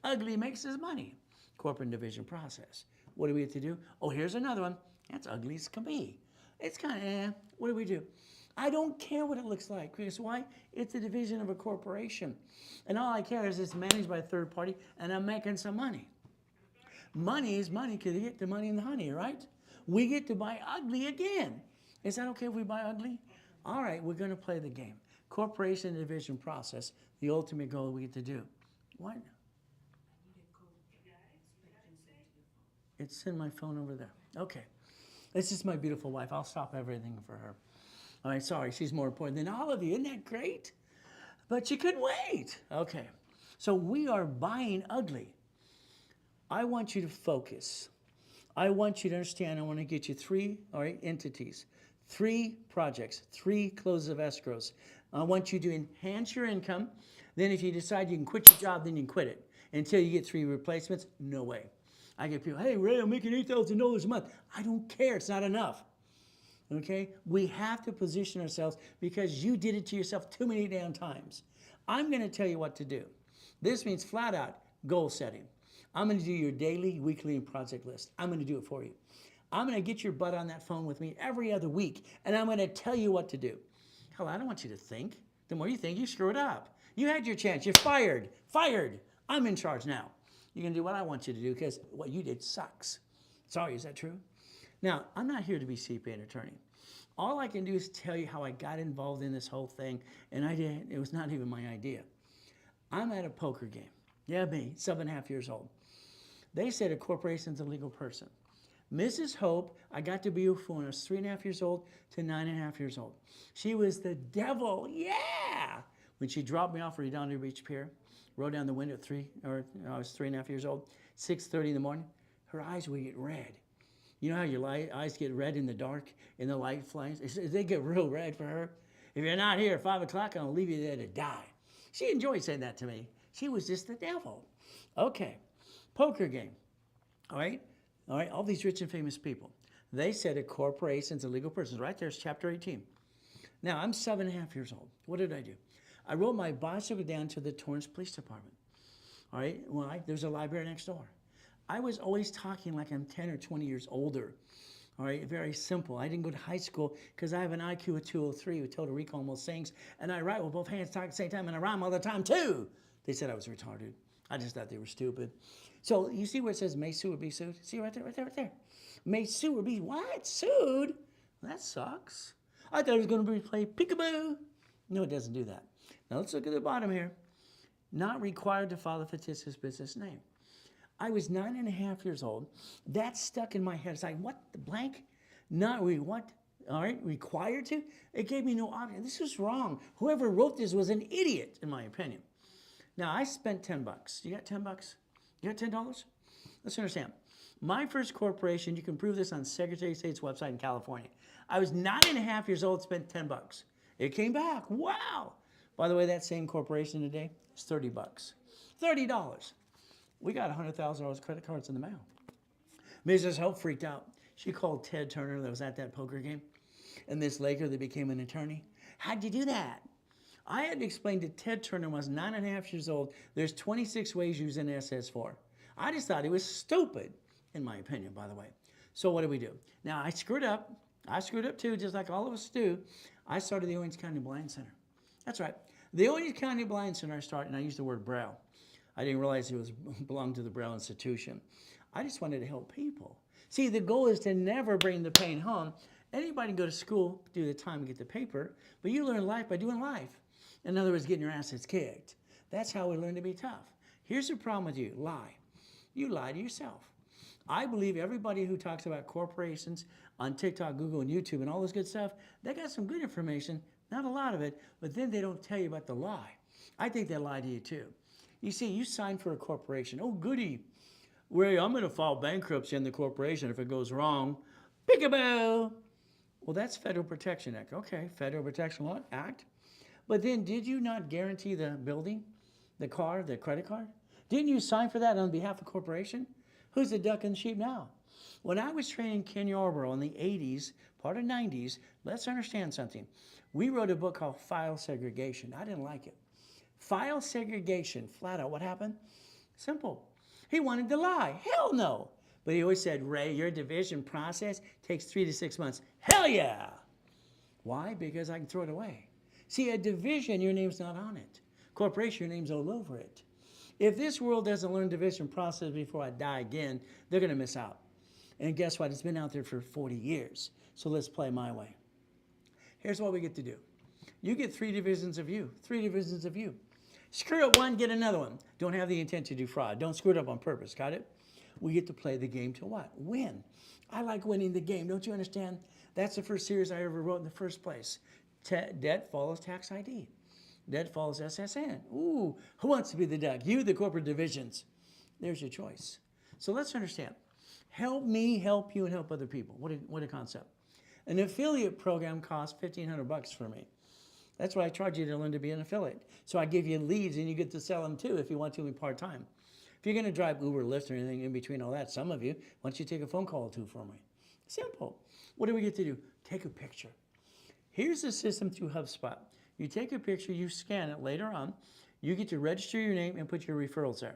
Ugly makes us money. Corporate division process. What do we have to do? Oh, here's another one. That's ugly as can be. It's kind of, what do we do? I don't care what it looks like. Because why? It's a division of a corporation. And all I care is it's managed by a third party and I'm making some money. Money is money because you get the money and the honey, right? We get to buy ugly again. Is that okay if we buy ugly? All right, we're going to play the game. Corporation division process, the ultimate goal we get to do. What? It's in my phone over there. Okay. This is my beautiful wife. I'll stop everything for her. All right, sorry, she's more important than all of you. Isn't that great? But you couldn't wait. Okay, so we are buying ugly. I want you to focus. I want you to understand, I want to get you 3 entities, 3 projects, 3 closes of escrows. I want you to enhance your income. Then if you decide you can quit your job, then you can quit it. Until you get 3 replacements, no way. I get people, hey, Ray, I'm making $8,000 a month. I don't care, it's not enough. Okay? We have to position ourselves because you did it to yourself too many damn times. I'm going to tell you what to do. This means flat out goal setting. I'm going to do your daily, weekly, and project list. I'm going to do it for you. I'm going to get your butt on that phone with me every other week, and I'm going to tell you what to do. Hell, I don't want you to think. The more you think, you screw it up. You had your chance. You're fired. Fired. I'm in charge now. You're going to do what I want you to do because what you did sucks. Sorry, is that true? Now, I'm not here to be CPA and attorney. All I can do is tell you how I got involved in this whole thing, and it was not even my idea. I'm at a poker game. Yeah, me, 7.5 years old. They said a corporation's a legal person. Mrs. Hope, I got to be with when I was 3.5 years old to 9.5 years old. She was the devil, yeah! When she dropped me off at Redondo Beach Pier, rolled down the window at I was 3.5 years old, 6:30 in the morning, her eyes would get red. You know how your eyes get red in the dark and the light flames? They get real red for her. If you're not here at 5 o'clock, I'll leave you there to die. She enjoyed saying that to me. She was just the devil. Okay, poker game. All right, all these rich and famous people. They said a corporation's a legal person. Right there's chapter 18. Now, I'm 7.5 years old. What did I do? I rode my bicycle down to the Torrance Police Department. All right, well, there's a library next door. I was always talking like I'm 10 or 20 years older. All right, very simple. I didn't go to high school because I have an IQ of 203 with total recall most things, and I write with both hands, talk at the same time, and I rhyme all the time too. They said I was retarded. I just thought they were stupid. So you see where it says may sue or be sued? See right there, right there, right there. May sue or be what? Sued? That sucks. I thought it was going to be play peekaboo. No, it doesn't do that. Now let's look at the bottom here. Not required to file a fictitious business name. I was 9.5 years old. That stuck in my head. It's like, what the blank? Not what? All right, required to? It gave me no option. This was wrong. Whoever wrote this was an idiot, in my opinion. Now, I spent $10. You got $10? You got $10? Let's understand. My first corporation, you can prove this on Secretary of State's website in California. I was 9.5 years old, spent $10. It came back. Wow. By the way, that same corporation today is $30. $30. We got $100,000 credit cards in the mail. Mrs. Hope freaked out. She called Ted Turner that was at that poker game and this Laker that became an attorney. How'd you do that? I had to explain to Ted Turner when I was 9.5 years old, there's 26 ways you use an SS4. I just thought he was stupid, in my opinion, by the way. So what do we do? Now, I screwed up. I screwed up too, just like all of us do. I started the Orange County Blind Center. That's right. The Orange County Blind Center I started, and I used the word Braille. I didn't realize it belonged to the Braille Institution. I just wanted to help people. See, the goal is to never bring the pain home. Anybody can go to school, do the time, and get the paper, but you learn life by doing life. In other words, getting your asses kicked. That's how we learn to be tough. Here's the problem with you, lie. You lie to yourself. I believe everybody who talks about corporations on TikTok, Google, and YouTube and all this good stuff, they got some good information, not a lot of it, but then they don't tell you about the lie. I think they lie to you too. You see, you sign for a corporation. Oh, goody. Ray, I'm going to file bankruptcy in the corporation if it goes wrong. Peekaboo. Well, that's Federal Protection Act. Okay, Federal Protection Law Act. But then did you not guarantee the building, the car, the credit card? Didn't you sign for that on behalf of corporation? Who's the duck and the sheep now? When I was training Ken Yarborough in the 80s, part of 90s, let's understand something. We wrote a book called File Segregation. I didn't like it. File segregation, flat out. What happened? Simple. He wanted to lie. Hell no. But he always said, Ray, your division process takes 3 to 6 months. Hell yeah. Why? Because I can throw it away. See, a division, your name's not on it. Corporation, your name's all over it. If this world doesn't learn division process before I die again, they're going to miss out. And guess what? It's been out there for 40 years. So let's play my way. Here's what we get to do. You get 3 divisions of you. 3 divisions of you. Screw up one, get another one. Don't have the intent to do fraud. Don't screw it up on purpose. Got it? We get to play the game to what? Win. I like winning the game. Don't you understand? That's the first series I ever wrote in the first place. Debt follows tax ID. Debt follows SSN. Ooh, who wants to be the duck? You, the corporate divisions. There's your choice. So let's understand. Help me, help you, and help other people. What a concept. An affiliate program costs $1,500 for me. That's what I charge you to learn to be an affiliate. So I give you leads and you get to sell them too if you want to in part-time. If you're going to drive Uber, Lyft, or anything in between all that, some of you, why don't you take a phone call or two for me? Simple. What do we get to do? Take a picture. Here's the system through HubSpot. You take a picture, you scan it later on, you get to register your name and put your referrals there.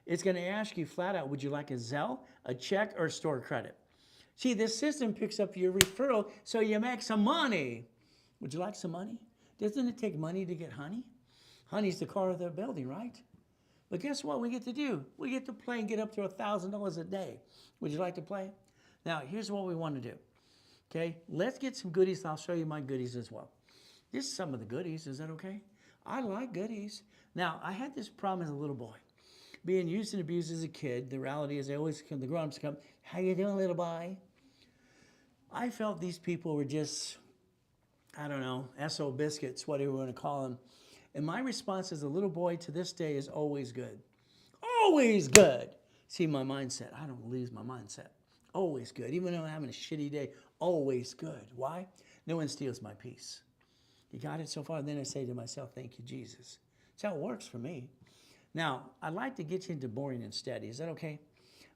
It's going to ask you flat out, would you like a Zelle, a check, or a store credit? See, this system picks up your referral so you make some money. Would you like some money? Doesn't it take money to get honey? Honey's the car of the building, right? But guess what we get to do? We get to play and get up to $1,000 a day. Would you like to play? Now, here's what we want to do. Okay, let's get some goodies. I'll show you my goodies as well. This is some of the goodies. Is that okay? I like goodies. Now, I had this problem as a little boy. Being used and abused as a kid, the reality is they always come, the grown-ups come, how you doing, little boy? I felt these people were just, I don't know, S.O. biscuits, whatever you want to call them. And my response as a little boy to this day is always good. Always good. See, my mindset, I don't lose my mindset. Always good. Even though I'm having a shitty day, always good. Why? No one steals my peace. You got it so far? Then I say to myself, thank you, Jesus. That's how it works for me. Now, I'd like to get you into boring and steady. Is that okay?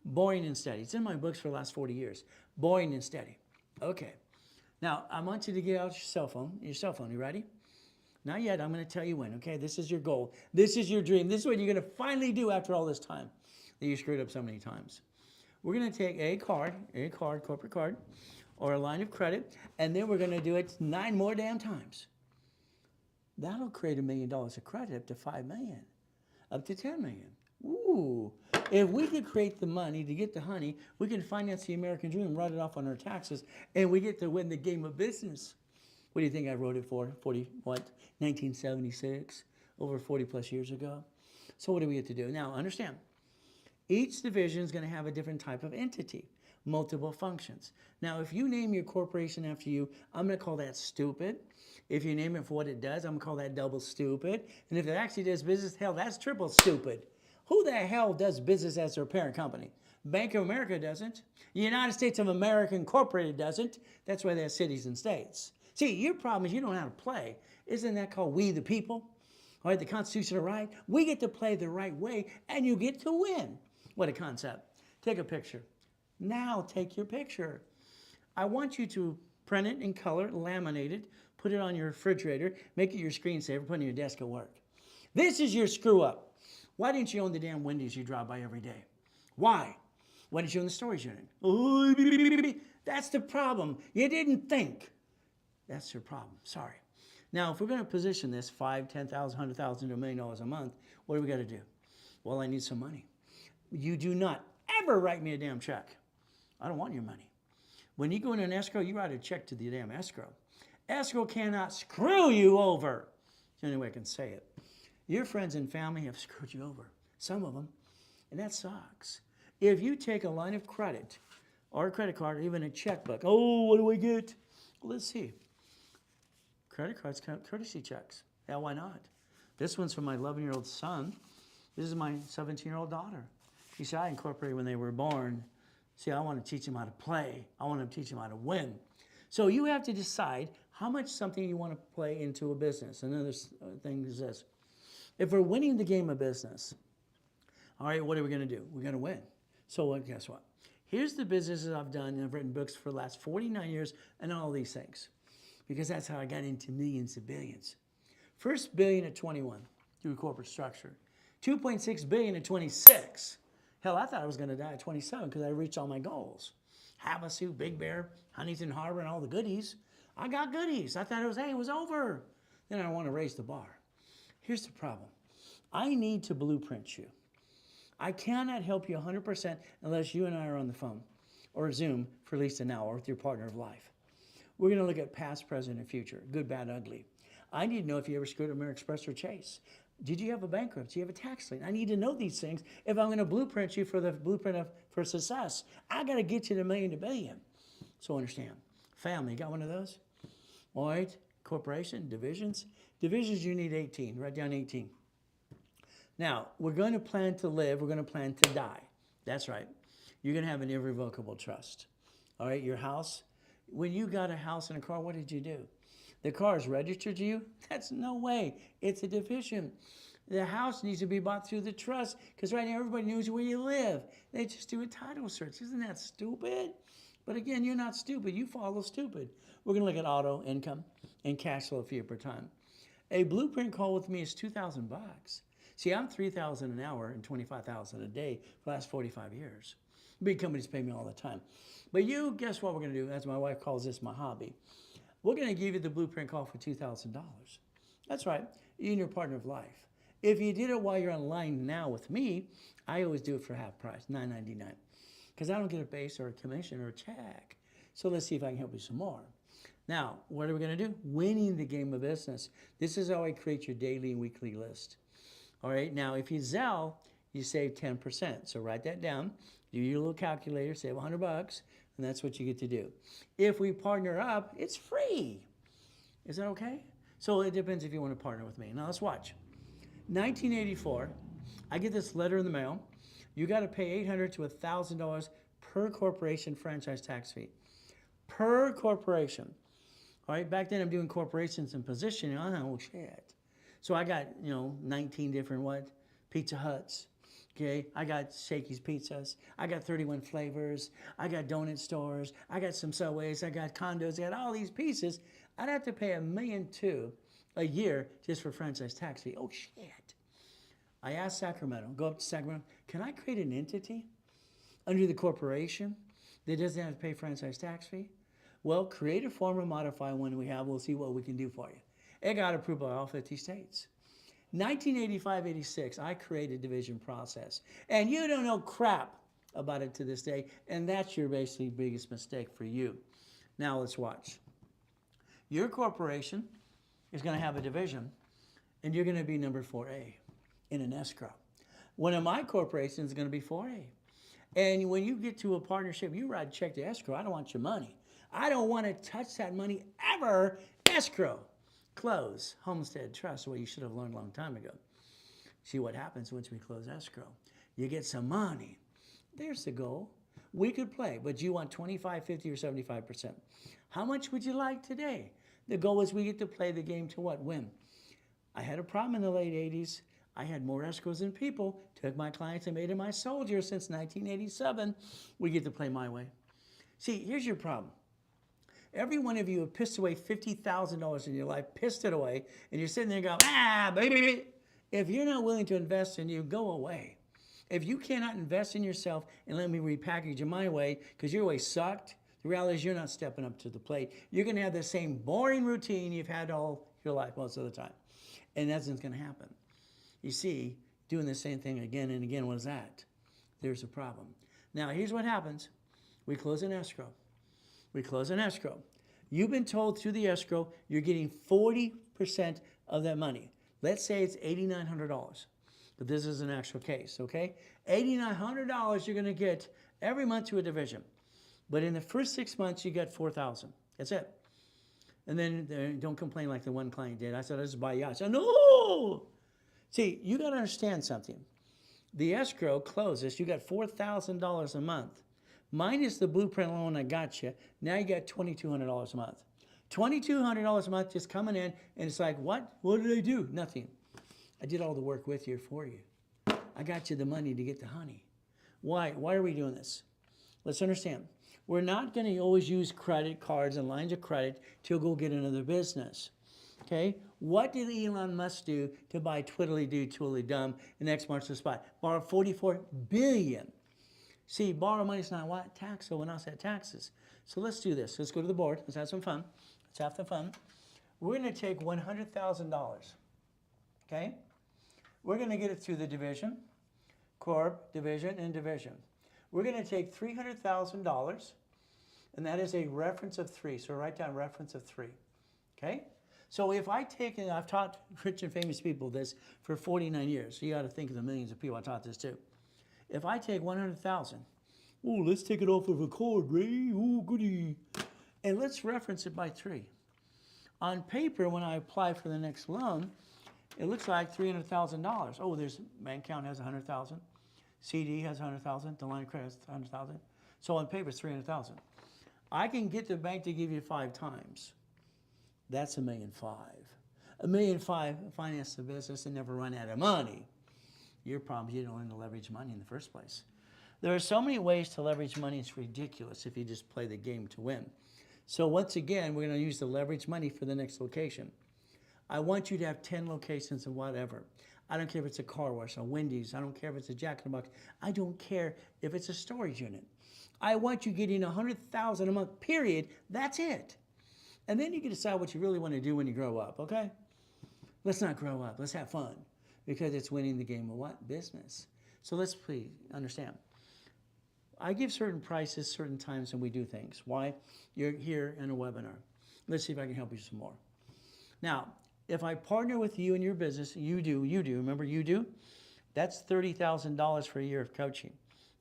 Boring and steady. It's in my books for the last 40 years. Boring and steady. Okay. Now, I want you to get out your cell phone. Your cell phone, you ready? Not yet. I'm going to tell you when, okay? This is your goal. This is your dream. This is what you're going to finally do after all this time that you screwed up so many times. We're going to take a card, corporate card, or a line of credit, and then we're going to do it 9 more damn times. That'll create $1 million of credit up to $5 million, up to $10 million. Ooh. If we could create the money to get the honey, we can finance the American dream, write it off on our taxes, and we get to win the game of business. What do you think I wrote it for? 1976, over 40 plus years ago. So what do we get to do? Now, understand, each division is going to have a different type of entity, multiple functions. Now, if you name your corporation after you, I'm going to call that stupid. If you name it for what it does, I'm going to call that double stupid. And if it actually does business, hell, that's triple stupid. Who the hell does business as their parent company? Bank of America doesn't. The United States of America Incorporated doesn't. That's why they have cities and states. See, your problem is you don't know how to play. Isn't that called we the people? All right, the Constitution of right. We get to play the right way, and you get to win. What a concept. Take a picture. Now take your picture. I want you to print it in color, laminate it, put it on your refrigerator, make it your screensaver, put it on your desk at work. This is your screw up. Why didn't you own the damn Wendy's you drive by every day? Why? Why didn't you own the storage unit? Oh, that's the problem. You didn't think. That's your problem. Sorry. Now, if we're going to position this $5,000, $10,000, $100,000 to $1 million a month, what do we got to do? Well, I need some money. You do not ever write me a damn check. I don't want your money. When you go in an escrow, you write a check to the damn escrow. Escrow cannot screw you over. It's the only way I can say it. Your friends and family have screwed you over. Some of them. And that sucks. If you take a line of credit or a credit card or even a checkbook, oh, what do we get? Well, let's see. Credit cards, courtesy checks. Yeah, why not? This one's for my 11-year-old son. This is my 17-year-old daughter. You see, I incorporated when they were born. See, I want to teach them how to play. I want to teach them how to win. So you have to decide how much something you want to play into a business. Another thing is this. If we're winning the game of business, all right, what are we going to do? We're going to win. So guess what? Here's the businesses I've done, and I've written books for the last 49 years and all these things. Because that's how I got into millions of billions. First billion at 21 through corporate structure. 2.6 billion at 26. Hell, I thought I was going to die at 27 because I reached all my goals. Havasu, Big Bear, Huntington Harbor, and all the goodies. I got goodies. I thought it was over. Then I want to raise the bar. Here's the problem. I need to blueprint you. I cannot help you 100% unless you and I are on the phone or Zoom for at least an hour with your partner of life. We're going to look at past, present, and future, good, bad, ugly. I need to know if you ever screwed American Express or Chase. Did you have a bankruptcy? You have a tax lien? I need to know these things if I'm going to blueprint you for the blueprint for success. I got to get you to $1 million to $1 billion. So understand. Family, got one of those? All right. Corporation, divisions. Divisions, you need 18. Write down 18. Now, we're going to plan to live. We're going to plan to die. That's right. You're going to have an irrevocable trust. All right, your house. When you got a house and a car, what did you do? The car is registered to you? That's no way. It's a division. The house needs to be bought through the trust because right now everybody knows where you live. They just do a title search. Isn't that stupid? But again, you're not stupid. You follow stupid. We're going to look at auto, income, and cash flow fee per time. A blueprint call with me is $2,000. See, I'm $3,000 an hour and $25,000 a day for the last 45 years. Big companies pay me all the time. But you, guess what we're going to do? As my wife calls this my hobby. We're going to give you the blueprint call for $2,000. That's right. You and your partner of life. If you did it while you're online now with me, I always do it for half price, $9.99. Because I don't get a base or a commission or a check. So let's see if I can help you some more. Now, what are we going to do? Winning the game of business. This is how I create your daily and weekly list. All right. Now, if you Zelle, you save 10%. So write that down. Do your little calculator, save $100, and that's what you get to do. If we partner up, it's free. Is that okay? So it depends if you want to partner with me. Now let's watch. 1984, I get this letter in the mail, You got to pay $800 to $1,000 per corporation franchise tax fee. Per corporation. All right, back then I'm doing corporations and positioning. Oh, shit. So I got, 19 different what? Pizza Huts. Okay, I got Shakey's Pizzas. I got 31 flavors. I got donut stores. I got some Subways. I got condos. I got all these pieces. I'd have to pay $1.2 million a year just for franchise tax fee. Oh, shit. I asked Sacramento, go up to Sacramento, can I create an entity under the corporation that doesn't have to pay franchise tax fee? Well, create a form or modify one we have. We'll see what we can do for you. It got approved by all 50 states. 1985-86, I created division process. And you don't know crap about it to this day, and that's your basically biggest mistake for you. Now let's watch. Your corporation is going to have a division, and you're going to be number 4A in an escrow. One of my corporations is going to be 4A. And when you get to a partnership, you write a check to escrow. I don't want your money. I don't want to touch that money ever. Escrow. Close. Homestead trust, what you should have learned a long time ago. See what happens once we close escrow. You get some money. There's the goal. We could play, but you want 25, 50, or 75%. How much would you like today? The goal is we get to play the game to what? Win. I had a problem in the late 80s. I had more escrows than people. Took my clients and made them my soldiers since 1987. We get to play my way. See, here's your problem. Every one of you have pissed away $50,000 in your life, pissed it away, and you're sitting there going, baby. If you're not willing to invest in you, go away. If you cannot invest in yourself and let me repackage you my way, because your way sucked, the reality is you're not stepping up to the plate. You're going to have the same boring routine you've had all your life most of the time. And that's what's going to happen. You see, doing the same thing again and again, what is that? There's a problem. Now, here's what happens. We close an escrow. We close an escrow. You've been told through the escrow you're getting 40% of that money. Let's say it's $8,900, but this is an actual case, okay? $8,900 you're going to get every month to a division. But in the first 6 months, you get $4,000. That's it. And then don't complain like the one client did. I said, I just buy yachts. I said, no! See, you got to understand something. The escrow closes. You got $4,000 a month. Minus the blueprint loan I got you, now you got $2,200 a month. $2,200 a month just coming in, and it's like, what? What did I do? Nothing. I did all the work with you for you. I got you the money to get the honey. Why? Why are we doing this? Let's understand. We're not going to always use credit cards and lines of credit to go get another business. Okay? What did Elon Musk do to buy twiddly-doo, twiddly-dum, and X marks the spot? Borrow $44 billion. See, borrow money is not what? Tax, so when I said taxes. So let's do this. Let's go to the board. Let's have some fun. Let's have some fun. We're going to take $100,000. Okay? We're going to get it through the division, corp, division, and division. We're going to take $300,000, and that is a reference of 3. So write down reference of 3. Okay? So if I take, and I've taught rich and famous people this for 49 years, so you got to think of the millions of people I taught this to. If I take 100,000, oh, let's take it off of a cord, Ray. Oh, goody. And let's reference it by 3. On paper, when I apply for the next loan, it looks like $300,000. Oh, there's bank account has 100,000. CD has 100,000. The line of credit has 100,000. So on paper, it's 300,000. I can get the bank to give you 5 times. That's $1.5 million. $1.5 million finance the business and never run out of money. Your problem is you don't learn to leverage money in the first place. There are so many ways to leverage money, it's ridiculous if you just play the game to win. So once again, we're going to use the leverage money for the next location. I want you to have 10 locations of whatever. I don't care if it's a car wash, a Wendy's. I don't care if it's a Jack in the Box. I don't care if it's a storage unit. I want you getting $100,000 a month, period. That's it. And then you can decide what you really want to do when you grow up, okay? Let's not grow up. Let's have fun. Because it's winning the game of what? Business. So let's please understand. I give certain prices, certain times, and we do things. Why? You're here in a webinar. Let's see if I can help you some more. Now, if I partner with you in your business, you do, remember you do? That's $30,000 for a year of coaching,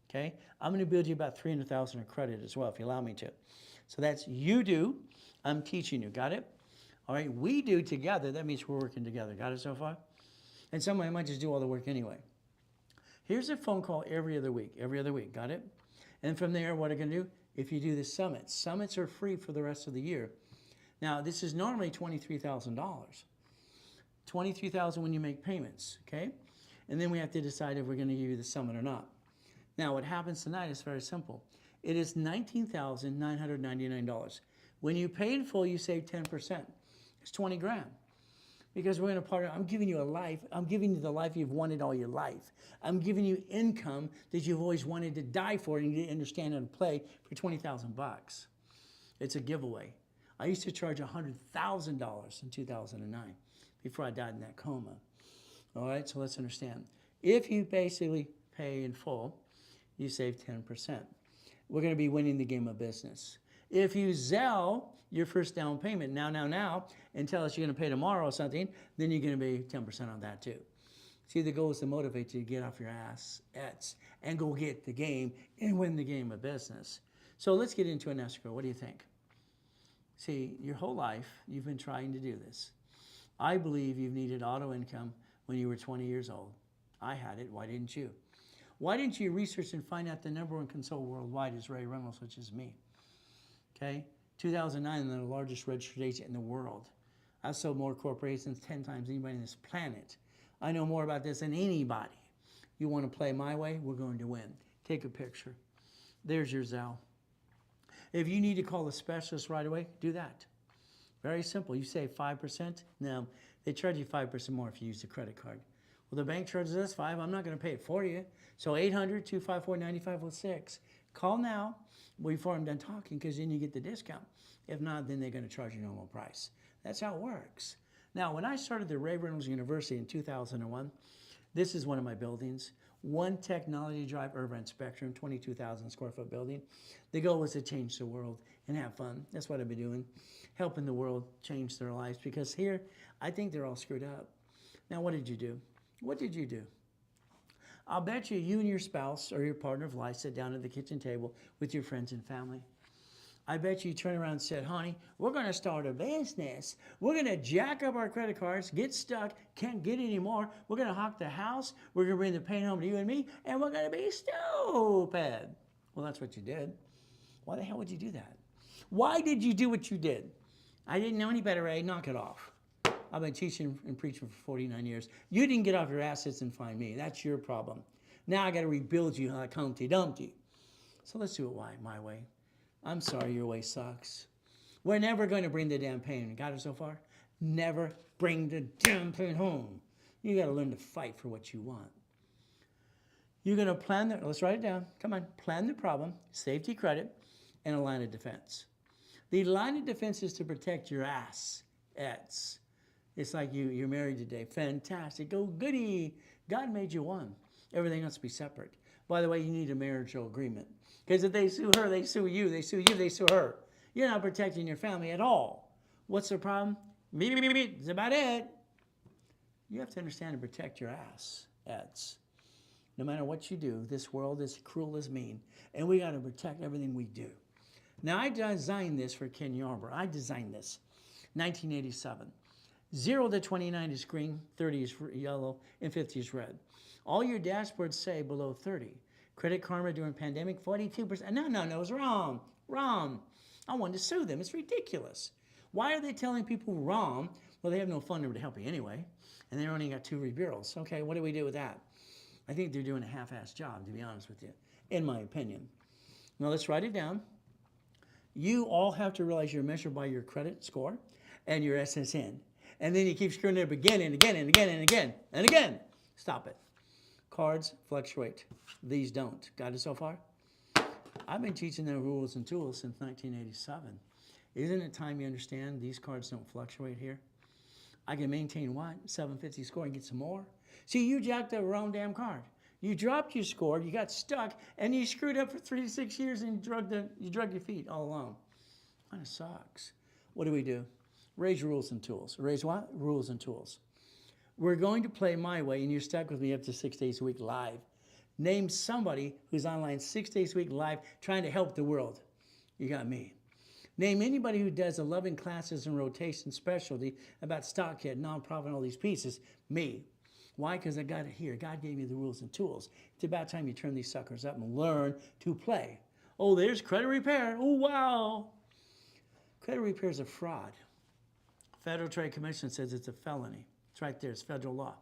okay? I'm going to build you about $300,000 of credit as well, if you allow me to. So that's you do, I'm teaching you, got it? All right, we do together, that means we're working together. Got it so far? And somebody might just do all the work anyway. Here's a phone call every other week, got it? And from there, what are you going to do? If you do the summits are free for the rest of the year. Now, this is normally $23,000. $23,000 when you make payments, okay? And then we have to decide if we're going to give you the summit or not. Now, what happens tonight is very simple. It is $19,999. When you pay in full, you save 10%. It's 20 grand. Because we're going to partner. I'm giving you a life. I'm giving you the life you've wanted all your life. I'm giving you income that you've always wanted to die for and you didn't understand how to play for 20,000 bucks. It's a giveaway. I used to charge $100,000 in 2009 before I died in that coma. All right, so let's understand. If you basically pay in full, you save 10%. We're going to be winning the game of business. If you Zelle your first down payment now, and tell us you're going to pay tomorrow or something, then you're going to be 10% on that too. See, the goal is to motivate you to get off your ass and go get the game and win the game of business. So let's get into an escrow. What do you think? See, your whole life, you've been trying to do this. I believe you've needed auto income when you were 20 years old. I had it. Why didn't you? Why didn't you research and find out the #1 consultant worldwide is Ray Reynolds, which is me? Okay? 2009, I'm the largest registered agent in the world. I've sold more corporations 10 times anybody on this planet. I know more about this than anybody. You want to play my way? We're going to win. Take a picture. There's your Zelle. If you need to call a specialist right away, do that. Very simple. You save 5%. Now, they charge you 5% more if you use a credit card. Well, the bank charges us 5. I'm not going to pay it for you. So 800-254-9506. Call now before I'm done talking, because then you get the discount. If not, then they're going to charge you normal price. That's how it works. Now, when I started the Reynolds University in 2001, this is one of my buildings. One Technology Drive, Irvine Spectrum, 22,000 square foot building. The goal was to change the world and have fun. That's what I've been doing, helping the world change their lives, because here, I think they're all screwed up. Now, what did you do? What did you do? I'll bet you and your spouse or your partner of life sit down at the kitchen table with your friends and family. I bet you turn around and said, honey, we're going to start a business. We're going to jack up our credit cards, get stuck, can't get any more. We're going to hawk the house. We're going to bring the pain home to you and me, and we're going to be stupid. Well, that's what you did. Why the hell would you do that? Why did you do what you did? I didn't know any better, Ray. Knock it off. I've been teaching and preaching for 49 years. You didn't get off your assets and find me. That's your problem. Now I got to rebuild you like Humpty Dumpty. So let's do it my way. I'm sorry, your way sucks. We're never going to bring the damn pain. Got it so far? Never bring the damn pain home. You got to learn to fight for what you want. You're going to plan the, let's write it down. Come on, plan the problem, safety credit, and a line of defense. The line of defense is to protect your ass. It's like you're married today. Fantastic. Oh, goody. God made you one. Everything has to be separate. By the way, you need a marital agreement. Because if they sue her, they sue you. They sue you, they sue her. You're not protecting your family at all. What's the problem? That's about it. You have to understand and protect your ass. No matter what you do, this world is cruel as mean. And we got to protect everything we do. Now, I designed this for Ken Yarber. I designed this. 1987. 0 to 29 is green, 30 is yellow, and 50 is red. All your dashboards say below 30. Credit Karma during pandemic, 42%. No, it's wrong. Wrong. I wanted to sue them. It's ridiculous. Why are they telling people wrong? Well, they have no phone number to help you anyway, and they only got 2 rebureaus. Okay, what do we do with that? I think they're doing a half-assed job, to be honest with you, in my opinion. Now, let's write it down. You all have to realize you're measured by your credit score and your SSN. And then you keep screwing it up again and again and again and again and again. Stop it. Cards fluctuate. These don't. Got it so far? I've been teaching them rules and tools since 1987. Isn't it time you understand these cards don't fluctuate here? I can maintain what? 750 score and get some more? See, you jacked up the wrong damn card. You dropped your score, you got stuck, and you screwed up for 3 to 6 years and you drug your feet all alone. Kind of sucks. What do? Raise rules and tools. Raise what? Rules and tools. We're going to play my way, and you're stuck with me up to 6 days a week live. Name somebody who's online 6 days a week live trying to help the world. You got me. Name anybody who does 11 classes in rotation specialty about stock kit, nonprofit, and all these pieces. Me. Why? Because I got it here. God gave me the rules and tools. It's about time you turn these suckers up and learn to play. Oh, there's credit repair. Oh, wow. Credit repair is a fraud. Federal Trade Commission says it's a felony. It's right there. It's federal law.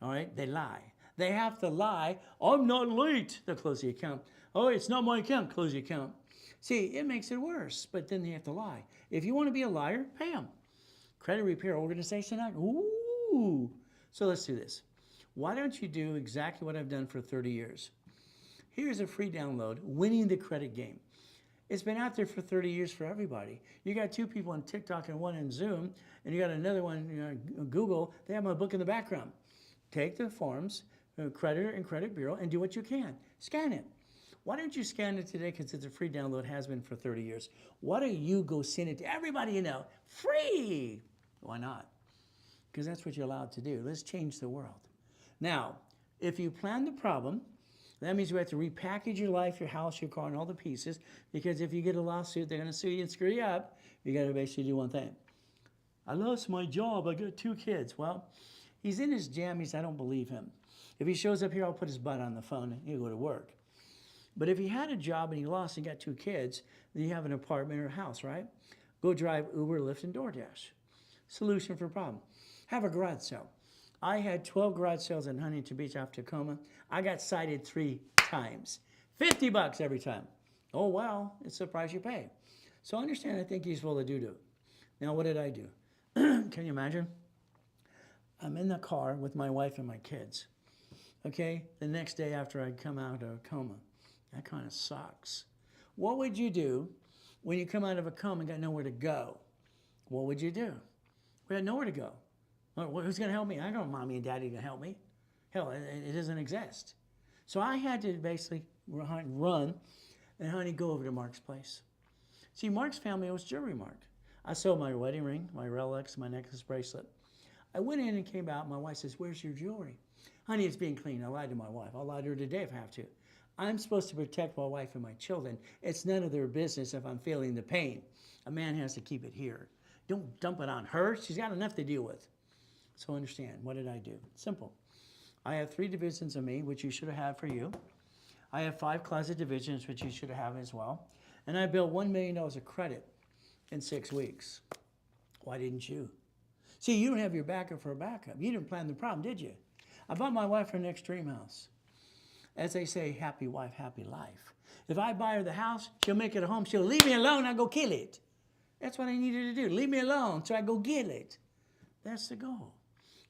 All right? They lie. They have to lie. I'm not late. They'll close the account. Oh, it's not my account. Close the account. See, it makes it worse, but then they have to lie. If you want to be a liar, pay them. Credit Repair Organization Act. Ooh. So let's do this. Why don't you do exactly what I've done for 30 years? Here's a free download, Winning the Credit Game. It's been out there for 30 years for everybody. You got 2 people on TikTok and 1 in Zoom, and you got another one, Google. They have my book in the background. Take the forms, creditor and credit bureau, and do what you can. Scan it. Why don't you scan it today? Because it's a free download, has been for 30 years. Why don't you go send it to everybody you know? Free! Why not? Because that's what you're allowed to do. Let's change the world. Now, if you plan the problem, that means you have to repackage your life, your house, your car, and all the pieces. Because if you get a lawsuit, they're going to sue you and screw you up. You got to basically do one thing. I lost my job. I got 2 kids. Well, he's in his jammies. I don't believe him. If he shows up here, I'll put his butt on the phone and he'll go to work. But if he had a job and he lost and got 2 kids, then you have an apartment or a house, right? Go drive Uber, Lyft, and DoorDash. Solution for problem. Have a garage sale. I had 12 garage sales in Huntington Beach after Tacoma. I got cited 3 times. $50 every time. Oh, wow. It's the price you pay. So understand, I think he's full of doo-doo. Now, what did I do? Can you imagine? I'm in the car with my wife and my kids. Okay? The next day after I come out of a coma. That kind of sucks. What would you do when you come out of a coma and got nowhere to go? What would you do? We had nowhere to go. Well, who's going to help me? I don't know mommy and daddy going to help me. Hell, it doesn't exist. So I had to basically run and honey, go over to Mark's place. See, Mark's family was jewelry, Mark. I sold my wedding ring, my Rolex, my necklace bracelet. I went in and came out. My wife says, where's your jewelry? Honey, it's being cleaned. I lied to my wife. I'll lie to her today if I have to. I'm supposed to protect my wife and my children. It's none of their business if I'm feeling the pain. A man has to keep it here. Don't dump it on her. She's got enough to deal with. So understand, what did I do? Simple. I have 3 divisions of me, which you should have had for you. I have 5 closet divisions, which you should have as well. And I built $1 million of credit in 6 weeks. Why didn't you? See, you don't have your backup for a backup. You didn't plan the problem, did you? I bought my wife an extreme house. As they say, happy wife, happy life. If I buy her the house, she'll make it a home. She'll leave me alone, I'll go kill it. That's what I needed to do. Leave me alone so I go get it. That's the goal.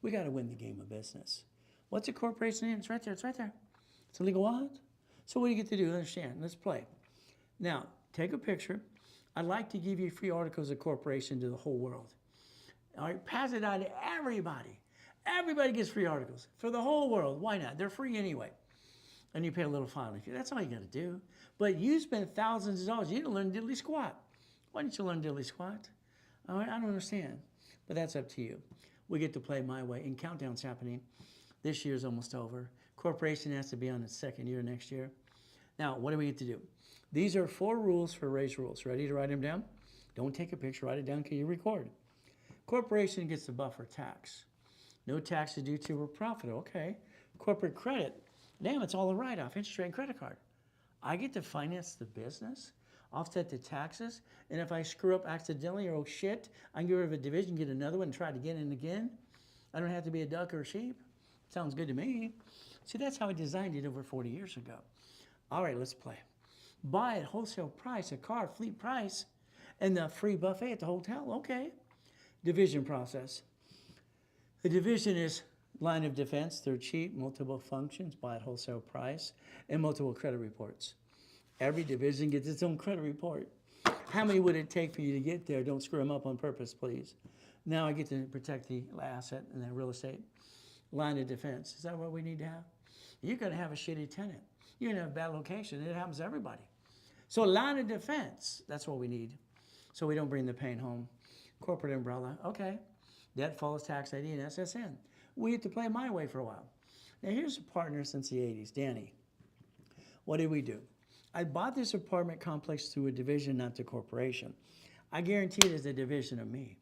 We got to win the game of business. What's a corporation name? It's right there. It's right there. It's a legal what? So what do you get to do? Understand. Let's play. Now, take a picture. I'd like to give you free articles of corporation to the whole world. All right, pass it on to everybody. Everybody gets free articles for the whole world. Why not? They're free anyway. And you pay a little filing fee. That's all you got to do. But you spend thousands of dollars. You didn't learn diddly squat. Why didn't you learn diddly squat? All right, I don't understand. But that's up to you. We get to play my way. And countdown's happening. This year's almost over. Corporation has to be on its 2nd year next year. Now, what do we get to do? These are 4 rules for raise rules. Ready to write them down? Don't take a picture. Write it down because you record. Corporation gets the buffer tax. No tax is due to a profit. Okay. Corporate credit. Damn, it's all a write-off, interest rate and credit card. I get to finance the business, offset the taxes, and if I screw up accidentally or oh shit, I can get rid of a division, get another one, and try it again and again. I don't have to be a duck or a sheep. Sounds good to me. See, that's how I designed it over 40 years ago. All right, let's play. Buy at wholesale price, a car, fleet price, and the free buffet at the hotel. Okay. Division process. The division is line of defense. They're cheap, multiple functions, buy at wholesale price, and multiple credit reports. Every division gets its own credit report. How many would it take for you to get there? Don't screw them up on purpose, please. Now I get to protect the asset and the real estate. Line of defense. Is that what we need to have? You're going to have a shitty tenant. You're going to have a bad location. It happens to everybody. So line of defense, that's what we need. So we don't bring the pain home. Corporate umbrella, okay. Debt follows tax ID and SSN. We had to play my way for a while. Now here's a partner since the 80s, Danny. What did we do? I bought this apartment complex through a division, not the corporation. I guarantee it is a division of me.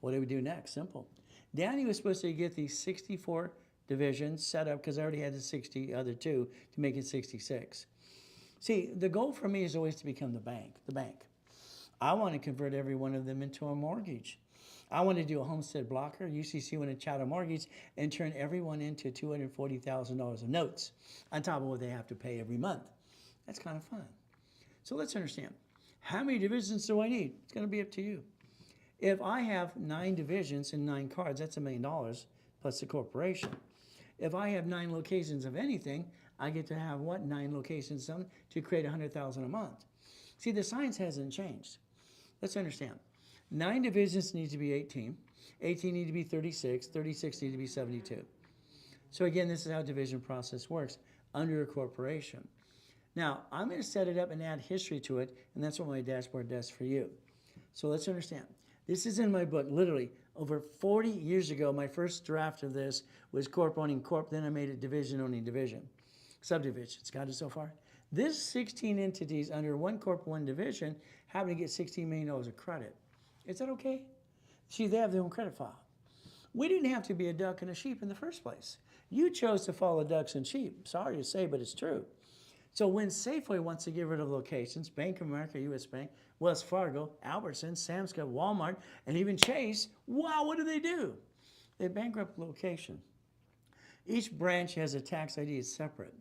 What did we do next? Simple. Danny was supposed to get these 64 division set up because I already had the 60 other two to make it 66. See, the goal for me is always to become the bank. The bank. I want to convert every one of them into a mortgage. I want to do a homestead blocker, UCC one, a chattel mortgage, and turn everyone into $240,000 of notes on top of what they have to pay every month. That's kind of fun. So let's understand. How many divisions do I need? It's going to be up to you. If I have 9 divisions and 9 cards, that's $1 million plus the corporation. If I have 9 locations of anything, I get to have what? 9 locations to create $100,000 a month. See, the science hasn't changed. Let's understand. 9 divisions need to be 18. 18 need to be 36. 36 need to be 72. So again, this is how division process works under a corporation. Now, I'm going to set it up and add history to it, and that's what my dashboard does for you. So let's understand. This is in my book, literally. Over 40 years ago, my first draft of this was corp owning corp, then I made it division owning division. Subdivisions, got it so far? This 16 entities under one corp, one division happen to get $16 million of credit. Is that okay? See, they have their own credit file. We didn't have to be a duck and a sheep in the first place. You chose to follow ducks and sheep. Sorry to say, but it's true. So when Safeway wants to get rid of locations, Bank of America, U.S. Bank, Wells Fargo, Albertsons, Sam's Club, Walmart, and even Chase, wow, what do? They bankrupt location. Each branch has a tax ID, it's separate.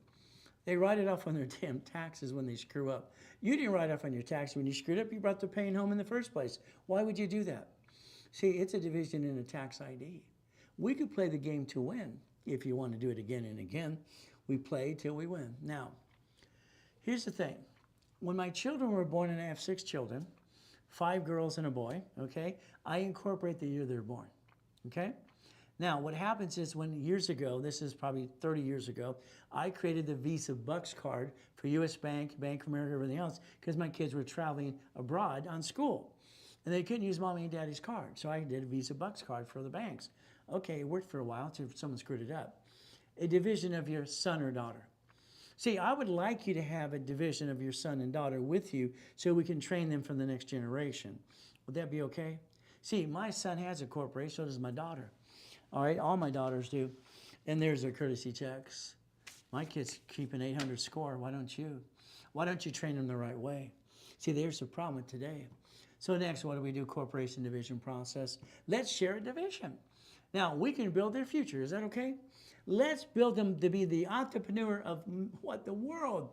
They write it off on their damn taxes when they screw up. You didn't write off on your tax when you screwed up. You brought the pain home in the first place. Why would you do that? See, it's a division in a tax ID. We could play the game to win. If you want to do it again and again, we play till we win. Now, here's the thing. When my children were born, and I have 6 children, 5 girls and a boy, okay, I incorporate the year they're born, okay? Now, what happens is when years ago, this is probably 30 years ago, I created the Visa Bucks card for U.S. Bank, Bank of America, everything else, because my kids were traveling abroad on school. And they couldn't use mommy and daddy's card. So I did a Visa Bucks card for the banks. Okay, it worked for a while until someone screwed it up. A division of your son or daughter. See, I would like you to have a division of your son and daughter with you so we can train them for the next generation. Would that be okay? See, my son has a corporation, so does my daughter. All right, all my daughters do. And there's their courtesy checks. My kids keep an 800 score. Why don't you? Why don't you train them the right way? See, there's the problem with today. So next, what do we do? Corporation division process. Let's share a division. Now, we can build their future. Is that okay? Let's build them to be the entrepreneur of what? The world.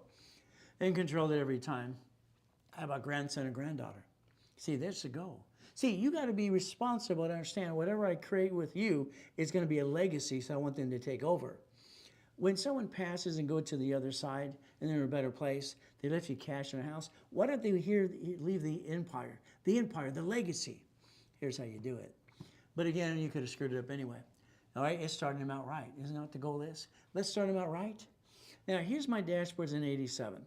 And control it every time. How about grandson or granddaughter? See, there's the goal. See, you got to be responsible to understand whatever I create with you is going to be a legacy, so I want them to take over. When someone passes and go to the other side and they're in a better place, they left you cash in a house, why don't they leave the empire, the legacy? Here's how you do it. But again, you could have screwed it up anyway. All right, it's starting them out right. Isn't that what the goal is? Let's start them out right. Now, here's my dashboards in 87.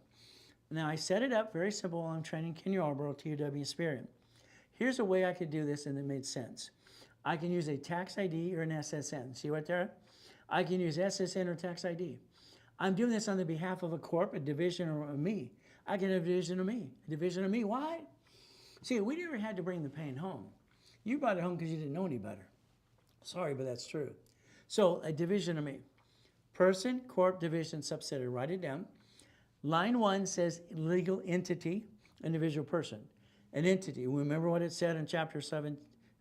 Now, I set it up very simple while I'm training Ken Yarborough, TOW Spirit. Here's a way I could do this and it made sense. I can use a tax ID or an SSN. See right there? I can use SSN or tax ID. I'm doing this on the behalf of a corp, a division, or a me. I can have a division of me. A division of me. Why? See, we never had to bring the pain home. You brought it home because you didn't know any better. Sorry, but that's true. So a division of me. Person, corp, division, subsidiary. Write it down. Line 1 says legal entity, individual person. An entity. Remember what it said in chapter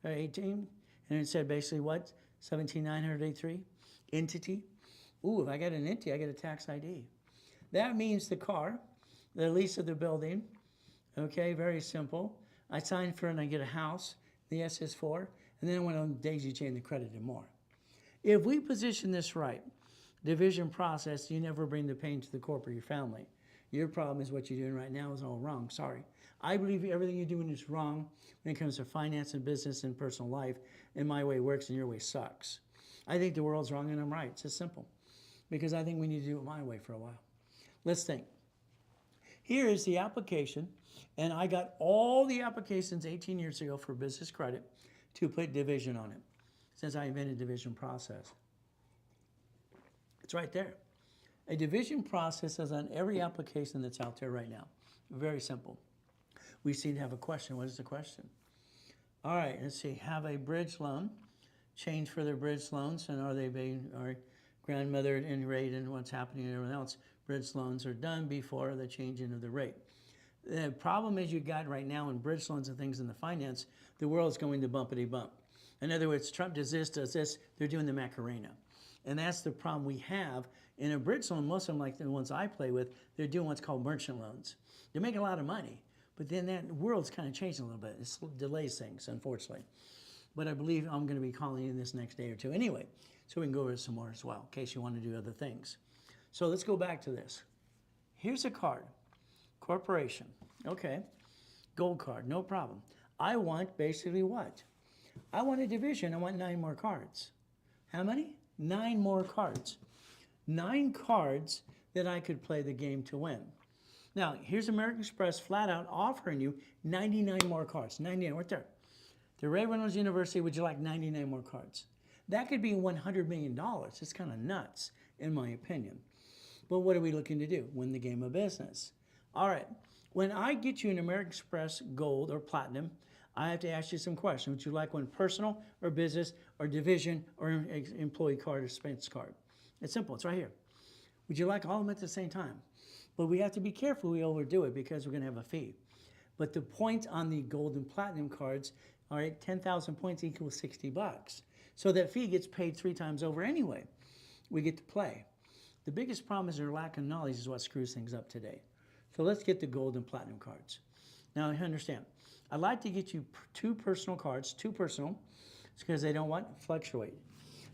18? And it said basically what? 17,983? Entity. Ooh, if I got an entity, I get a tax ID. That means the car, the lease of the building. Okay, very simple. I sign for it and I get a house, the SS4, and then I went on daisy chain the credit and more. If we position this right, division process, you never bring the pain to the corp or your family. Your problem is what you're doing right now is all wrong. Sorry. I believe everything you're doing is wrong when it comes to finance and business and personal life, and my way works and your way sucks. I think the world's wrong and I'm right. It's just simple. Because I think we need to do it my way for a while. Let's think. Here is the application, and I got all the applications 18 years ago for business credit to put division on it, since I invented division process. It's right there. A division process is on every application that's out there right now. Very simple. We seem to have a question. What is the question? All right, let's see. Have a bridge loan, change for their bridge loans, and are they grandmother and rate and what's happening and everything else. Bridge loans are done before the changing of the rate. The problem is you got right now in bridge loans and things in the finance, the world's going to bumpity bump. In other words, Trump does this, they're doing the Macarena. And that's the problem we have. In a bridge loan, most of them, like the ones I play with, they're doing what's called merchant loans. They're making a lot of money, but then that world's kind of changing a little bit. It delays things, unfortunately. But I believe I'm going to be calling in this next day or two anyway, so we can go over some more as well, in case you want to do other things. So let's go back to this. Here's a card. Corporation. Okay. Gold card, no problem. I want basically what? I want a division. I want 9 more cards. How many? 9 more cards. 9 cards that I could play the game to win. Now, here's American Express flat out offering you 99 more cards. 99 right there. The Reynolds University, would you like 99 more cards? That could be $100 million. It's kind of nuts, in my opinion. But what are we looking to do? Win the game of business. All right. When I get you an American Express Gold or Platinum, I have to ask you some questions. Would you like one personal or business or division or employee card or expense card? It's simple. It's right here. Would you like all of them at the same time? But we have to be careful we overdo it because we're going to have a fee. But the point on the gold and platinum cards, all right, 10,000 points equals $60. So that fee gets paid 3 times over anyway. We get to play. The biggest problem is their lack of knowledge is what screws things up today. So let's get the gold and platinum cards. Now, understand, I'd like to get you 2 personal cards, 2 personal, because they don't what? Fluctuate.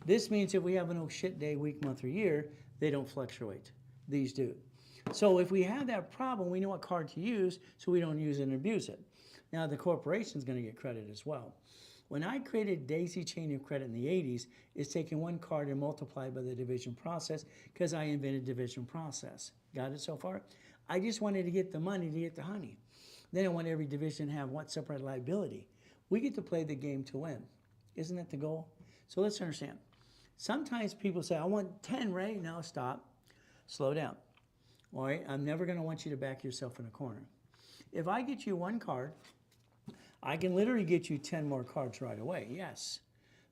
This means if we have an oh shit day, week, month, or year, they don't fluctuate. These do. So if we have that problem, we know what card to use so we don't use it and abuse it. Now, the corporation's going to get credit as well. When I created daisy chain of credit in the 80s, it's taking one card and multiplied by the division process because I invented division process. Got it so far? I just wanted to get the money to get the honey. Then I want every division to have one separate liability. We get to play the game to win. Isn't that the goal? So let's understand. Sometimes people say, I want 10, Ray. No, stop. Slow down. All right? I'm never going to want you to back yourself in a corner. If I get you 1 card, I can literally get you 10 more cards right away, yes.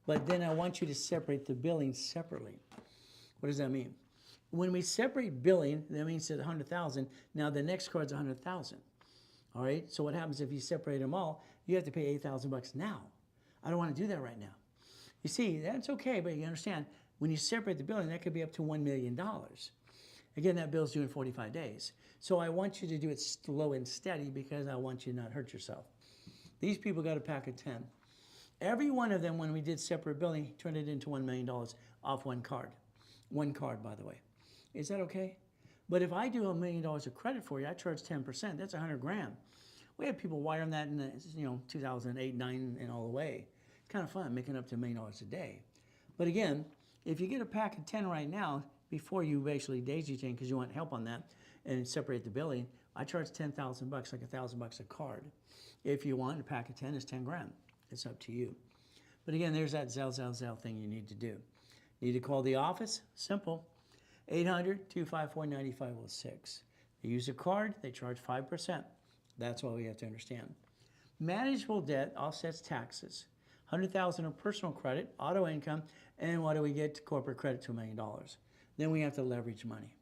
But then I want you to separate the billing separately. What does that mean? When we separate billing, that means it's 100,000. Now the next card's 100,000. All right? So what happens if you separate them all? You have to pay $8,000 now. I don't want to do that right now. You see, that's okay, but you understand, when you separate the billing, that could be up to $1 million. Again, that bill's due in 45 days. So I want you to do it slow and steady because I want you to not hurt yourself. These people got a pack of 10. Every one of them, when we did separate billing, turned it into $1 million off 1 card. 1 card, by the way. Is that okay? But if I do $1 million of credit for you, I charge 10%. That's 100 grand. We had people wiring that in the, 2008, 9, and all the way. It's kind of fun, making up to $1 million a day. But again, if you get a pack of 10 right now, before you basically daisy chain, because you want help on that, and separate the billing, I charge $10,000, like $1,000 a card. If you want a pack of 10, it's 10 grand. It's up to you. But again, there's that Zell thing you need to do. Need to call the office? Simple. 800-254-9506. They use a card, they charge 5%. That's what we have to understand. Manageable debt offsets taxes. 100,000 of personal credit, auto income, and what do we get? Corporate credit to $1 million. Then we have to leverage money.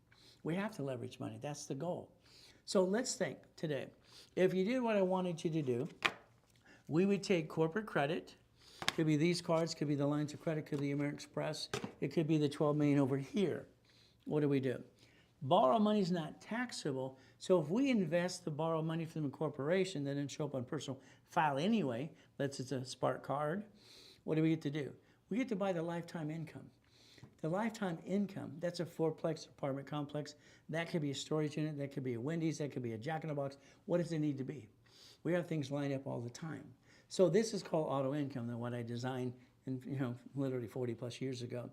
We have to leverage money. That's the goal. So let's think today. If you did what I wanted you to do, we would take corporate credit. Could be these cards, could be the lines of credit, could be the American Express. It could be the 12 million over here. What do we do? Borrow money is not taxable. So if we invest the borrowed money from the corporation that didn't show up on personal file anyway, let's it's a Spark card, what do we get to do? We get to buy the lifetime income. The lifetime income, that's a 4-plex apartment complex. That could be a storage unit. That could be a Wendy's. That could be a Jack in the Box. What does it need to be? We have things lined up all the time. So this is called auto income, than what I designed in, literally 40 plus years ago.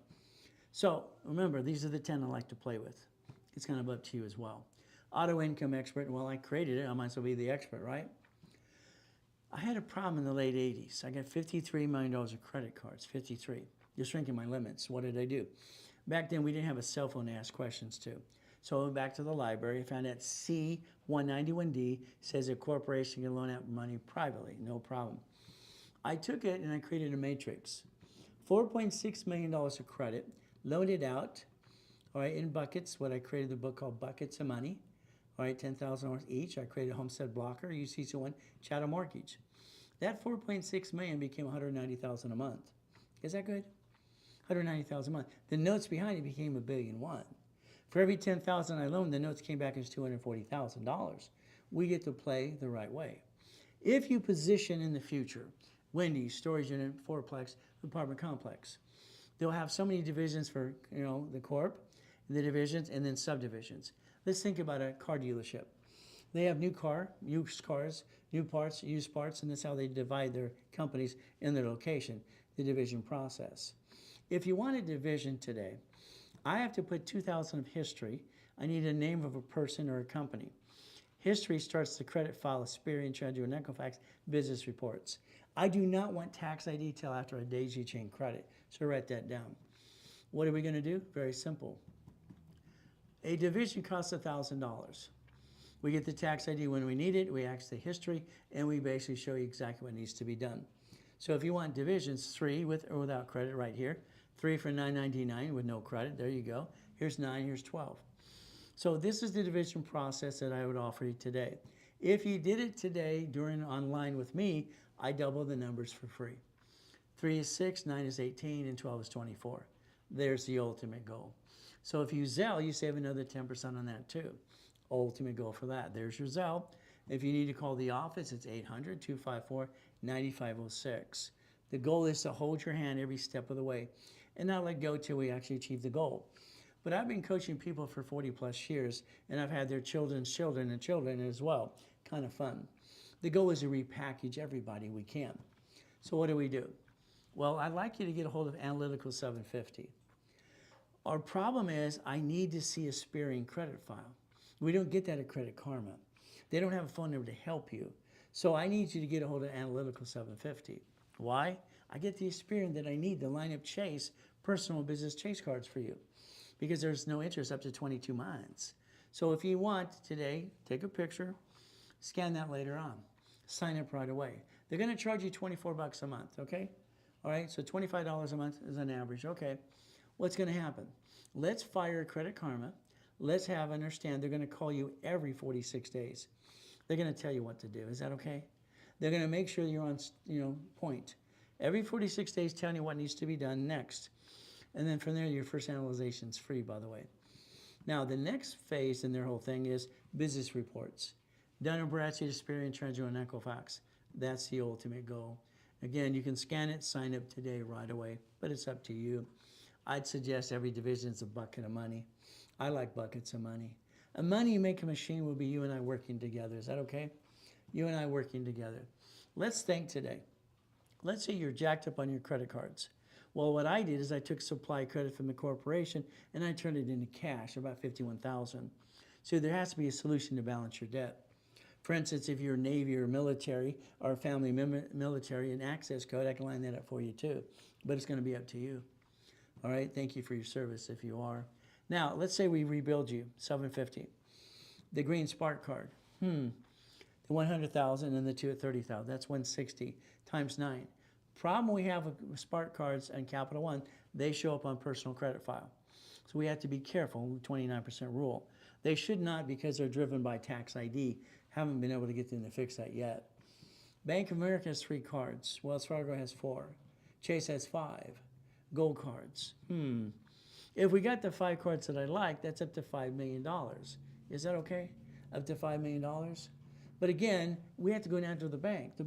So remember, these are the 10 I like to play with. It's kind of up to you as well. Auto income expert, well, I created it. I might as well be the expert, right? I had a problem in the late 80s. I got $53 million of credit cards, 53. Just shrinking my limits. What did I do? Back then, we didn't have a cell phone to ask questions to. So I went back to the library. I found out C-191D says a corporation can loan out money privately. No problem. I took it and I created a matrix. $4.6 million of credit, loaned it out All right, in buckets, what I created the book called Buckets of Money. All right, $10,000 each. I created a homestead blocker, UCC1, chattel mortgage. That 4.6 million became 190,000 a month. Is that good? 190,000 a month. The notes behind it became $1.1 billion. For every 10,000 I loaned, the notes came back as $240,000. We get to play the right way. If you position in the future, Wendy's, storage unit, fourplex, apartment complex, they'll have so many divisions for the corp, the divisions, and then subdivisions. Let's think about a car dealership. They have used cars, new parts, used parts, and that's how they divide their companies in their location, the division process. If you want a division today, I have to put 2,000 of history. I need a name of a person or a company. History starts the credit file, Experian, Treasury, and Equifax business reports. I do not want tax ID till after a daisy chain credit, so write that down. What are we going to do? Very simple. A division costs $1,000. We get the tax ID when we need it, we ask the history, and we basically show you exactly what needs to be done. So if you want divisions, 3 with or without credit right here, 3 for $9.99 with no credit, there you go. Here's 9, here's 12. So this is the division process that I would offer you today. If you did it today during online with me, I double the numbers for free. 3 is 6, 9 is 18, and 12 is 24. There's the ultimate goal. So if you Zelle, you save another 10% on that too. Ultimate goal for that. There's your Zelle. If you need to call the office, it's 800-254-9506. The goal is to hold your hand every step of the way and not let go till we actually achieve the goal. But I've been coaching people for 40 plus years, and I've had their children's children and children as well. Kind of fun. The goal is to repackage everybody we can. So what do we do? Well, I'd like you to get a hold of Analytical 750. Our problem is I need to see a Experian credit file. We don't get that at Credit Karma. They don't have a phone number to help you. So I need you to get a hold of Analytical 750. Why? I get the Experian that I need to line up Chase, personal business Chase cards for you, because there's no interest up to 22 months. So if you want today, take a picture, scan that later on, sign up right away. They're going to charge you $24 a month, okay? All right, so $25 a month is an average, okay? What's going to happen? Let's fire Credit Karma. Let's understand they're going to call you every 46 days. They're going to tell you what to do. Is that okay? They're going to make sure you're on point. Every 46 days telling you what needs to be done next. And then from there, your first analyzation is free, by the way. Now, the next phase in their whole thing is business reports. Dun & Bradstreet, Experian, Treasury, and Equifax. That's the ultimate goal. Again, you can scan it, sign up today right away, but it's up to you. I'd suggest every division is a bucket of money. I like buckets of money. A money making machine will be you and I working together. Is that okay? You and I working together. Let's think today. Let's say you're jacked up on your credit cards. Well, what I did is I took supply credit from the corporation and I turned it into cash, about $51,000. So there has to be a solution to balance your debt. For instance, if you're Navy or military or family military, an access code, I can line that up for you too. But it's going to be up to you. All right, thank you for your service if you are. Now, let's say we rebuild you, 750. The green Spark card, the 100,000 and the 2 at 30,000, that's 160 times 9. Problem we have with Spark cards and Capital One, they show up on personal credit file. So we have to be careful, 29% rule. They should not, because they're driven by tax ID. Haven't been able to get them to fix that yet. Bank of America has 3 cards. Wells Fargo has 4. Chase has 5. Gold cards. If we got the 5 cards that I like, that's up to $5 million. Is that okay? Up to $5 million? But again, we have to go down to the bank. The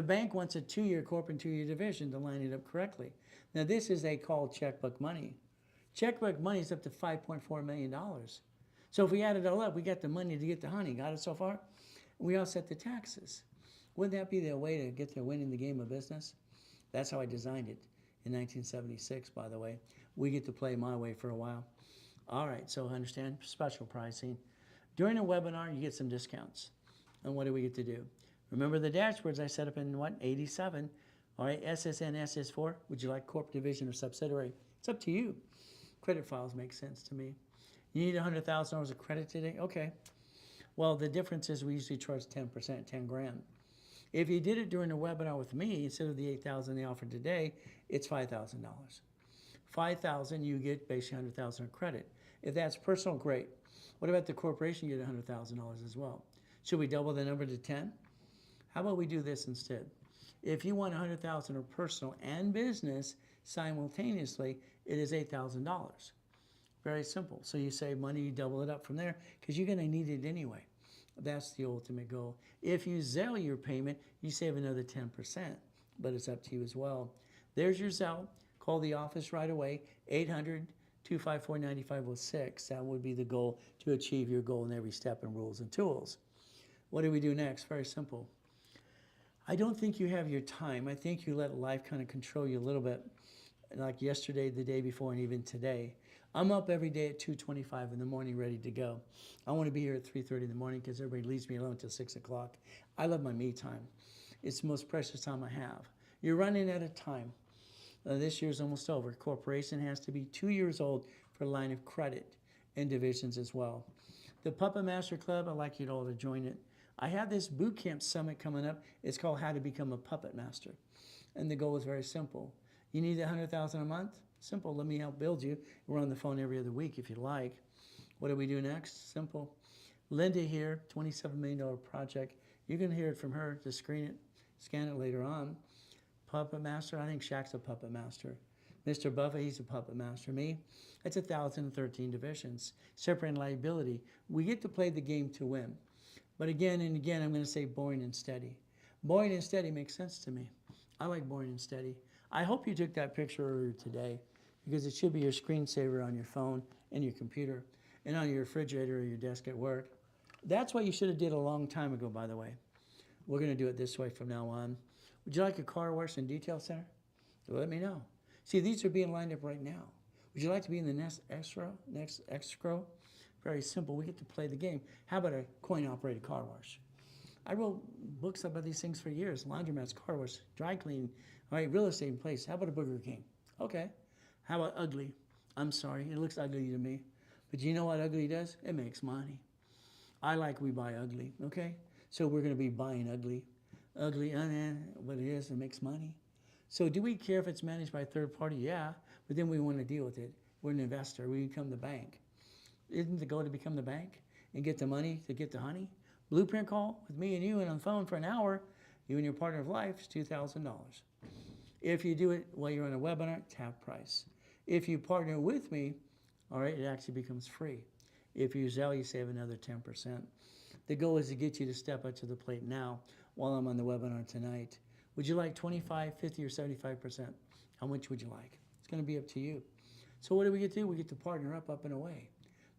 bank wants a 2-year corporate and 2-year division to line it up correctly. Now this is called checkbook money. Checkbook money is up to $5.4 million. So if we add it all up, we got the money to get the honey. Got it so far? We offset the taxes. Wouldn't that be the way to get to winning the game of business? That's how I designed it in 1976, by the way. We get to play my way for a while. All right, so understand special pricing. During a webinar, you get some discounts. And what do we get to do? Remember the dashboards I set up in, 87? All right, SSN, SS4. Would you like corporate division or subsidiary? It's up to you. Credit files make sense to me. You need $100,000 of credit today? Okay. Well, the difference is we usually charge 10%, 10 grand. If you did it during a webinar with me, instead of the $8,000 they offered today, it's $5,000. 5,000, you get basically 100,000 of credit. If that's personal, great. What about the corporation? You get $100,000 as well. Should we double the number to 10? How about we do this instead? If you want 100,000 of personal and business simultaneously, it is $8,000. Very simple. So you save money, you double it up from there because you're going to need it anyway. That's the ultimate goal. If you Zelle your payment, you save another 10%, but it's up to you as well. There's your Zelle. Call the office right away, 800-254-9506. That would be the goal to achieve your goal in every step and rules and tools. What do we do next? Very simple. I don't think you have your time. I think you let life kind of control you a little bit, like yesterday, the day before, and even today. I'm up every day at 2:25 in the morning ready to go. I want to be here at 3:30 in the morning because everybody leaves me alone until 6 o'clock. I love my me time. It's the most precious time I have. You're running out of time. This year's almost over. Corporation has to be 2 years old for line of credit and divisions as well. The Puppet Master Club, I'd like you all to join it. I have this boot camp summit coming up. It's called How to Become a Puppet Master. And the goal is very simple. You need $100,000 a month? Simple. Let me help build you. We're on the phone every other week if you like. What do we do next? Simple. Linda here, $27 million project. You're going to hear it from her to screen it, scan it later on. Puppet Master, I think Shaq's a Puppet Master. Mr. Buffett, he's a Puppet Master. Me, it's 1,013 divisions. Separate liability. We get to play the game to win. But again and again, I'm going to say boring and steady. Boring and steady makes sense to me. I like boring and steady. I hope you took that picture earlier today because it should be your screensaver on your phone and your computer and on your refrigerator or your desk at work. That's what you should have did a long time ago, by the way. We're going to do it this way from now on. Would you like a car wash and detail center? Let me know. See, these are being lined up right now. Would you like to be in the next escrow? Very simple. We get to play the game. How about a coin-operated car wash? I wrote books about these things for years. Laundromats, car wash, dry cleaning, all right, real estate in place. How about a Burger King? Okay. How about ugly? I'm sorry, it looks ugly to me. But you know what ugly does? It makes money. I like we buy ugly, okay? So we're going to be buying ugly. Ugly, but it is, it makes money. So do we care if it's managed by a third party? Yeah, but then we want to deal with it. We're an investor. We become the bank. Isn't the goal to become the bank and get the money to get the honey? Blueprint call with me and you and on the phone for an hour, you and your partner of life is $2,000. If you do it while you're on a webinar, it's half price. If you partner with me, all right, it actually becomes free. If you Zelle, you save another 10%. The goal is to get you to step up to the plate now while I'm on the webinar tonight. Would you like 25, 50, or 75%? How much would you like? It's going to be up to you. So what do we get to do? We get to partner up and away.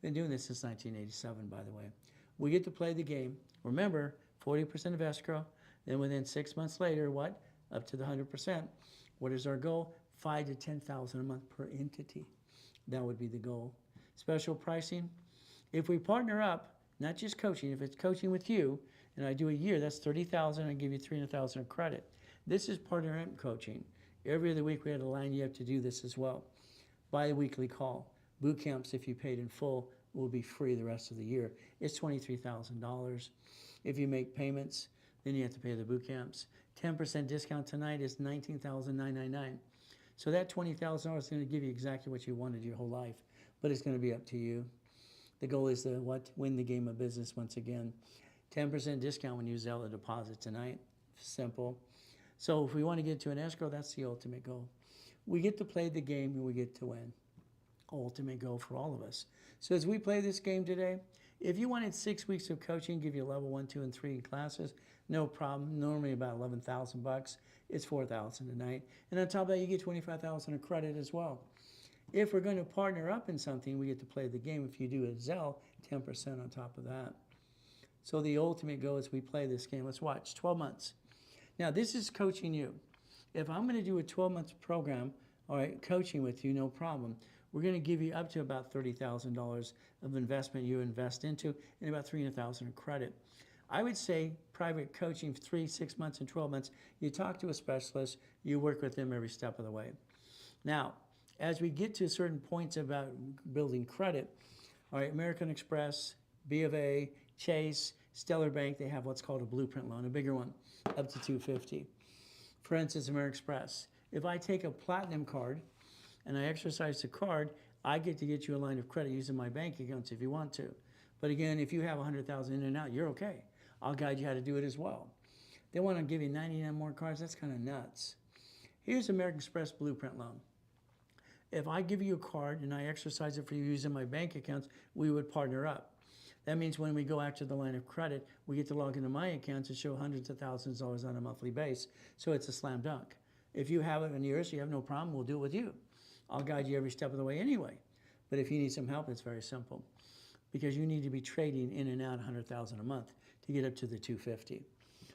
Been doing this since 1987, by the way. We get to play the game. Remember, 40% of escrow. Then within 6 months later, what? Up to the 100%. What is our goal? 5,000 to 10,000 a month per entity. That would be the goal. Special pricing. If we partner up, not just coaching, if it's coaching with you, and I do a year, that's 30,000. I give you 300,000 of credit. This is partner up coaching. Every other week we had to line you up to do this as well. Bi-weekly call. Boot camps, if you paid in full, will be free the rest of the year. It's $23,000. If you make payments, then you have to pay the boot camps. 10% discount tonight is $19,999. So that $20,000 is going to give you exactly what you wanted your whole life, but it's going to be up to you. The goal is to win the game of business once again. 10% discount when you Zelle a deposit tonight. Simple. So if we want to get to an escrow, that's the ultimate goal. We get to play the game and we get to win. Ultimate goal for all of us. So as we play this game today, if you wanted 6 weeks of coaching, give you level 1, 2, and 3 classes, no problem. Normally about $11,000. It's $4,000 a night. And on top of that, you get $25,000 of credit as well. If we're going to partner up in something, we get to play the game. If you do a Zelle, 10% on top of that. So the ultimate goal is we play this game. Let's watch. 12 months. Now, this is coaching you. If I'm going to do a 12-month program, all right, coaching with you, no problem. We're going to give you up to about $30,000 of investment you invest into and about $300,000 in credit. I would say private coaching for 3, 6 months, and 12 months. You talk to a specialist. You work with them every step of the way. Now, as we get to certain points about building credit, all right, American Express, B of A, Chase, Stellar Bank, they have what's called a blueprint loan, a bigger one, up to $250. For instance, American Express. If I take a platinum card, and I exercise the card, I get to get you a line of credit using my bank accounts if you want to. But again, if you have 100,000 in and out, you're okay. I'll guide you how to do it as well. They want to give you 99 more cards. That's kind of nuts. Here's American Express Blueprint Loan. If I give you a card and I exercise it for you using my bank accounts, we would partner up. That means when we go after the line of credit, we get to log into my accounts and show hundreds of thousands of dollars on a monthly base. So it's a slam dunk. If you have it in yours, you have no problem, we'll do it with you. I'll guide you every step of the way anyway. But if you need some help, it's very simple. Because you need to be trading in and out 100,000 a month to get up to the 250.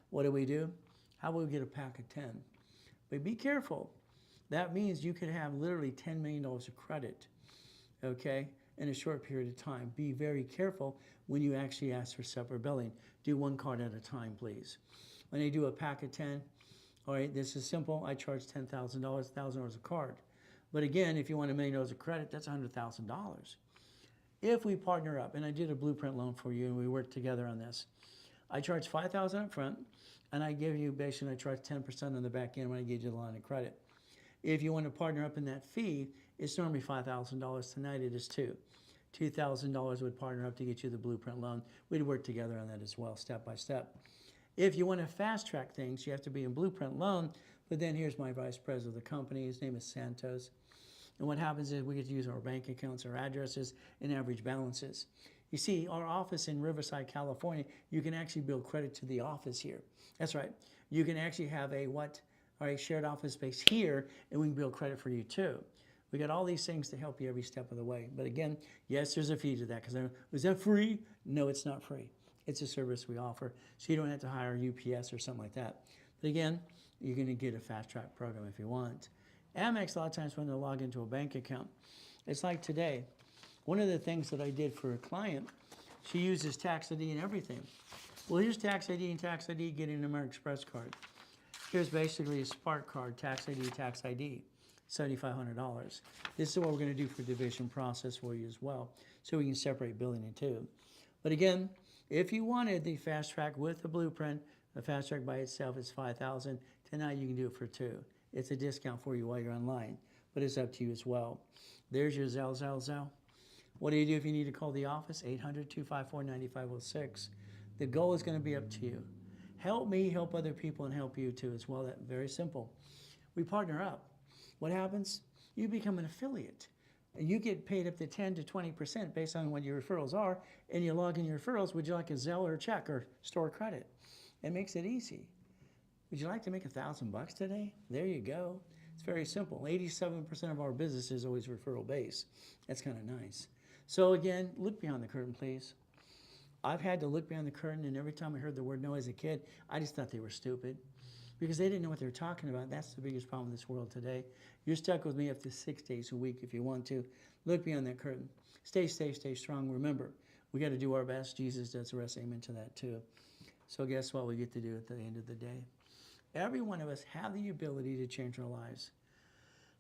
What do? How about we get a pack of 10? But be careful. That means you could have literally $10 million of credit, okay, in a short period of time. Be very careful when you actually ask for separate billing. Do one card at a time, please. When I do a pack of 10, all right, this is simple. I charge $10,000, $1,000 a card. But again, if you want $1 million of credit, that's $100,000. If we partner up, and I did a blueprint loan for you and we worked together on this, I charge $5,000 up front, and I give you, basically, I charge 10% on the back end when I give you the line of credit. If you want to partner up in that fee, it's normally $5,000. Tonight it is $2,000 would partner up to get you the blueprint loan. We'd work together on that as well, step by step. If you want to fast track things, you have to be in blueprint loan, but then here's my vice president of the company. His name is Santos. And what happens is we get to use our bank accounts, our addresses, and average balances. You see, our office in Riverside, California, you can actually build credit to the office here. That's right. You can actually have a shared office space here, and we can build credit for you too. We got all these things to help you every step of the way. But again, yes, there's a fee to that. Because was that free? No, it's not free. It's a service we offer, so you don't have to hire UPS or something like that. But again, you're going to get a fast track program if you want. Amex, a lot of times when they log into a bank account, it's like today. One of the things that I did for a client, she uses tax ID and everything. Well, here's tax ID and tax ID getting an American Express card. Here's basically a Spark card, tax ID, $7,500. This is what we're going to do for division process for you as well, so we can separate billing in two. But again, if you wanted the fast track with the blueprint, the fast track by itself is $5,000. Tonight you can do it for $2,000. It's a discount for you while you're online, but it's up to you as well. There's your Zell. What do you do if you need to call the office? 800-254-9506. The goal is going to be up to you. Help me, help other people, and help you too as well. That's very simple. We partner up. What happens? You become an affiliate. And you get paid up to 10 to 20% based on what your referrals are, and you log in your referrals. Would you like a Zelle or a check or store credit? It makes it easy. Would you like to make $1,000 today? There you go. It's very simple. 87% of our business is always referral based. That's kind of nice. So again, look beyond the curtain, please. I've had to look behind the curtain, and every time I heard the word no as a kid, I just thought they were stupid because they didn't know what they were talking about. That's the biggest problem in this world today. You're stuck with me up to 6 days a week if you want to. Look beyond that curtain. Stay strong. Remember, we got to do our best. Jesus does the rest. Amen to that too. So guess what we get to do at the end of the day? Every one of us have the ability to change our lives.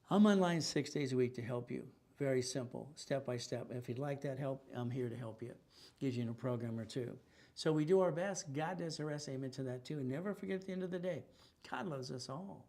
I'm online 6 days a week to help you. Very simple, step by step. If you'd like that help, I'm here to help you. Gives you a program or two. So we do our best. God does the rest. Amen to that too. And never forget at the end of the day, God loves us all.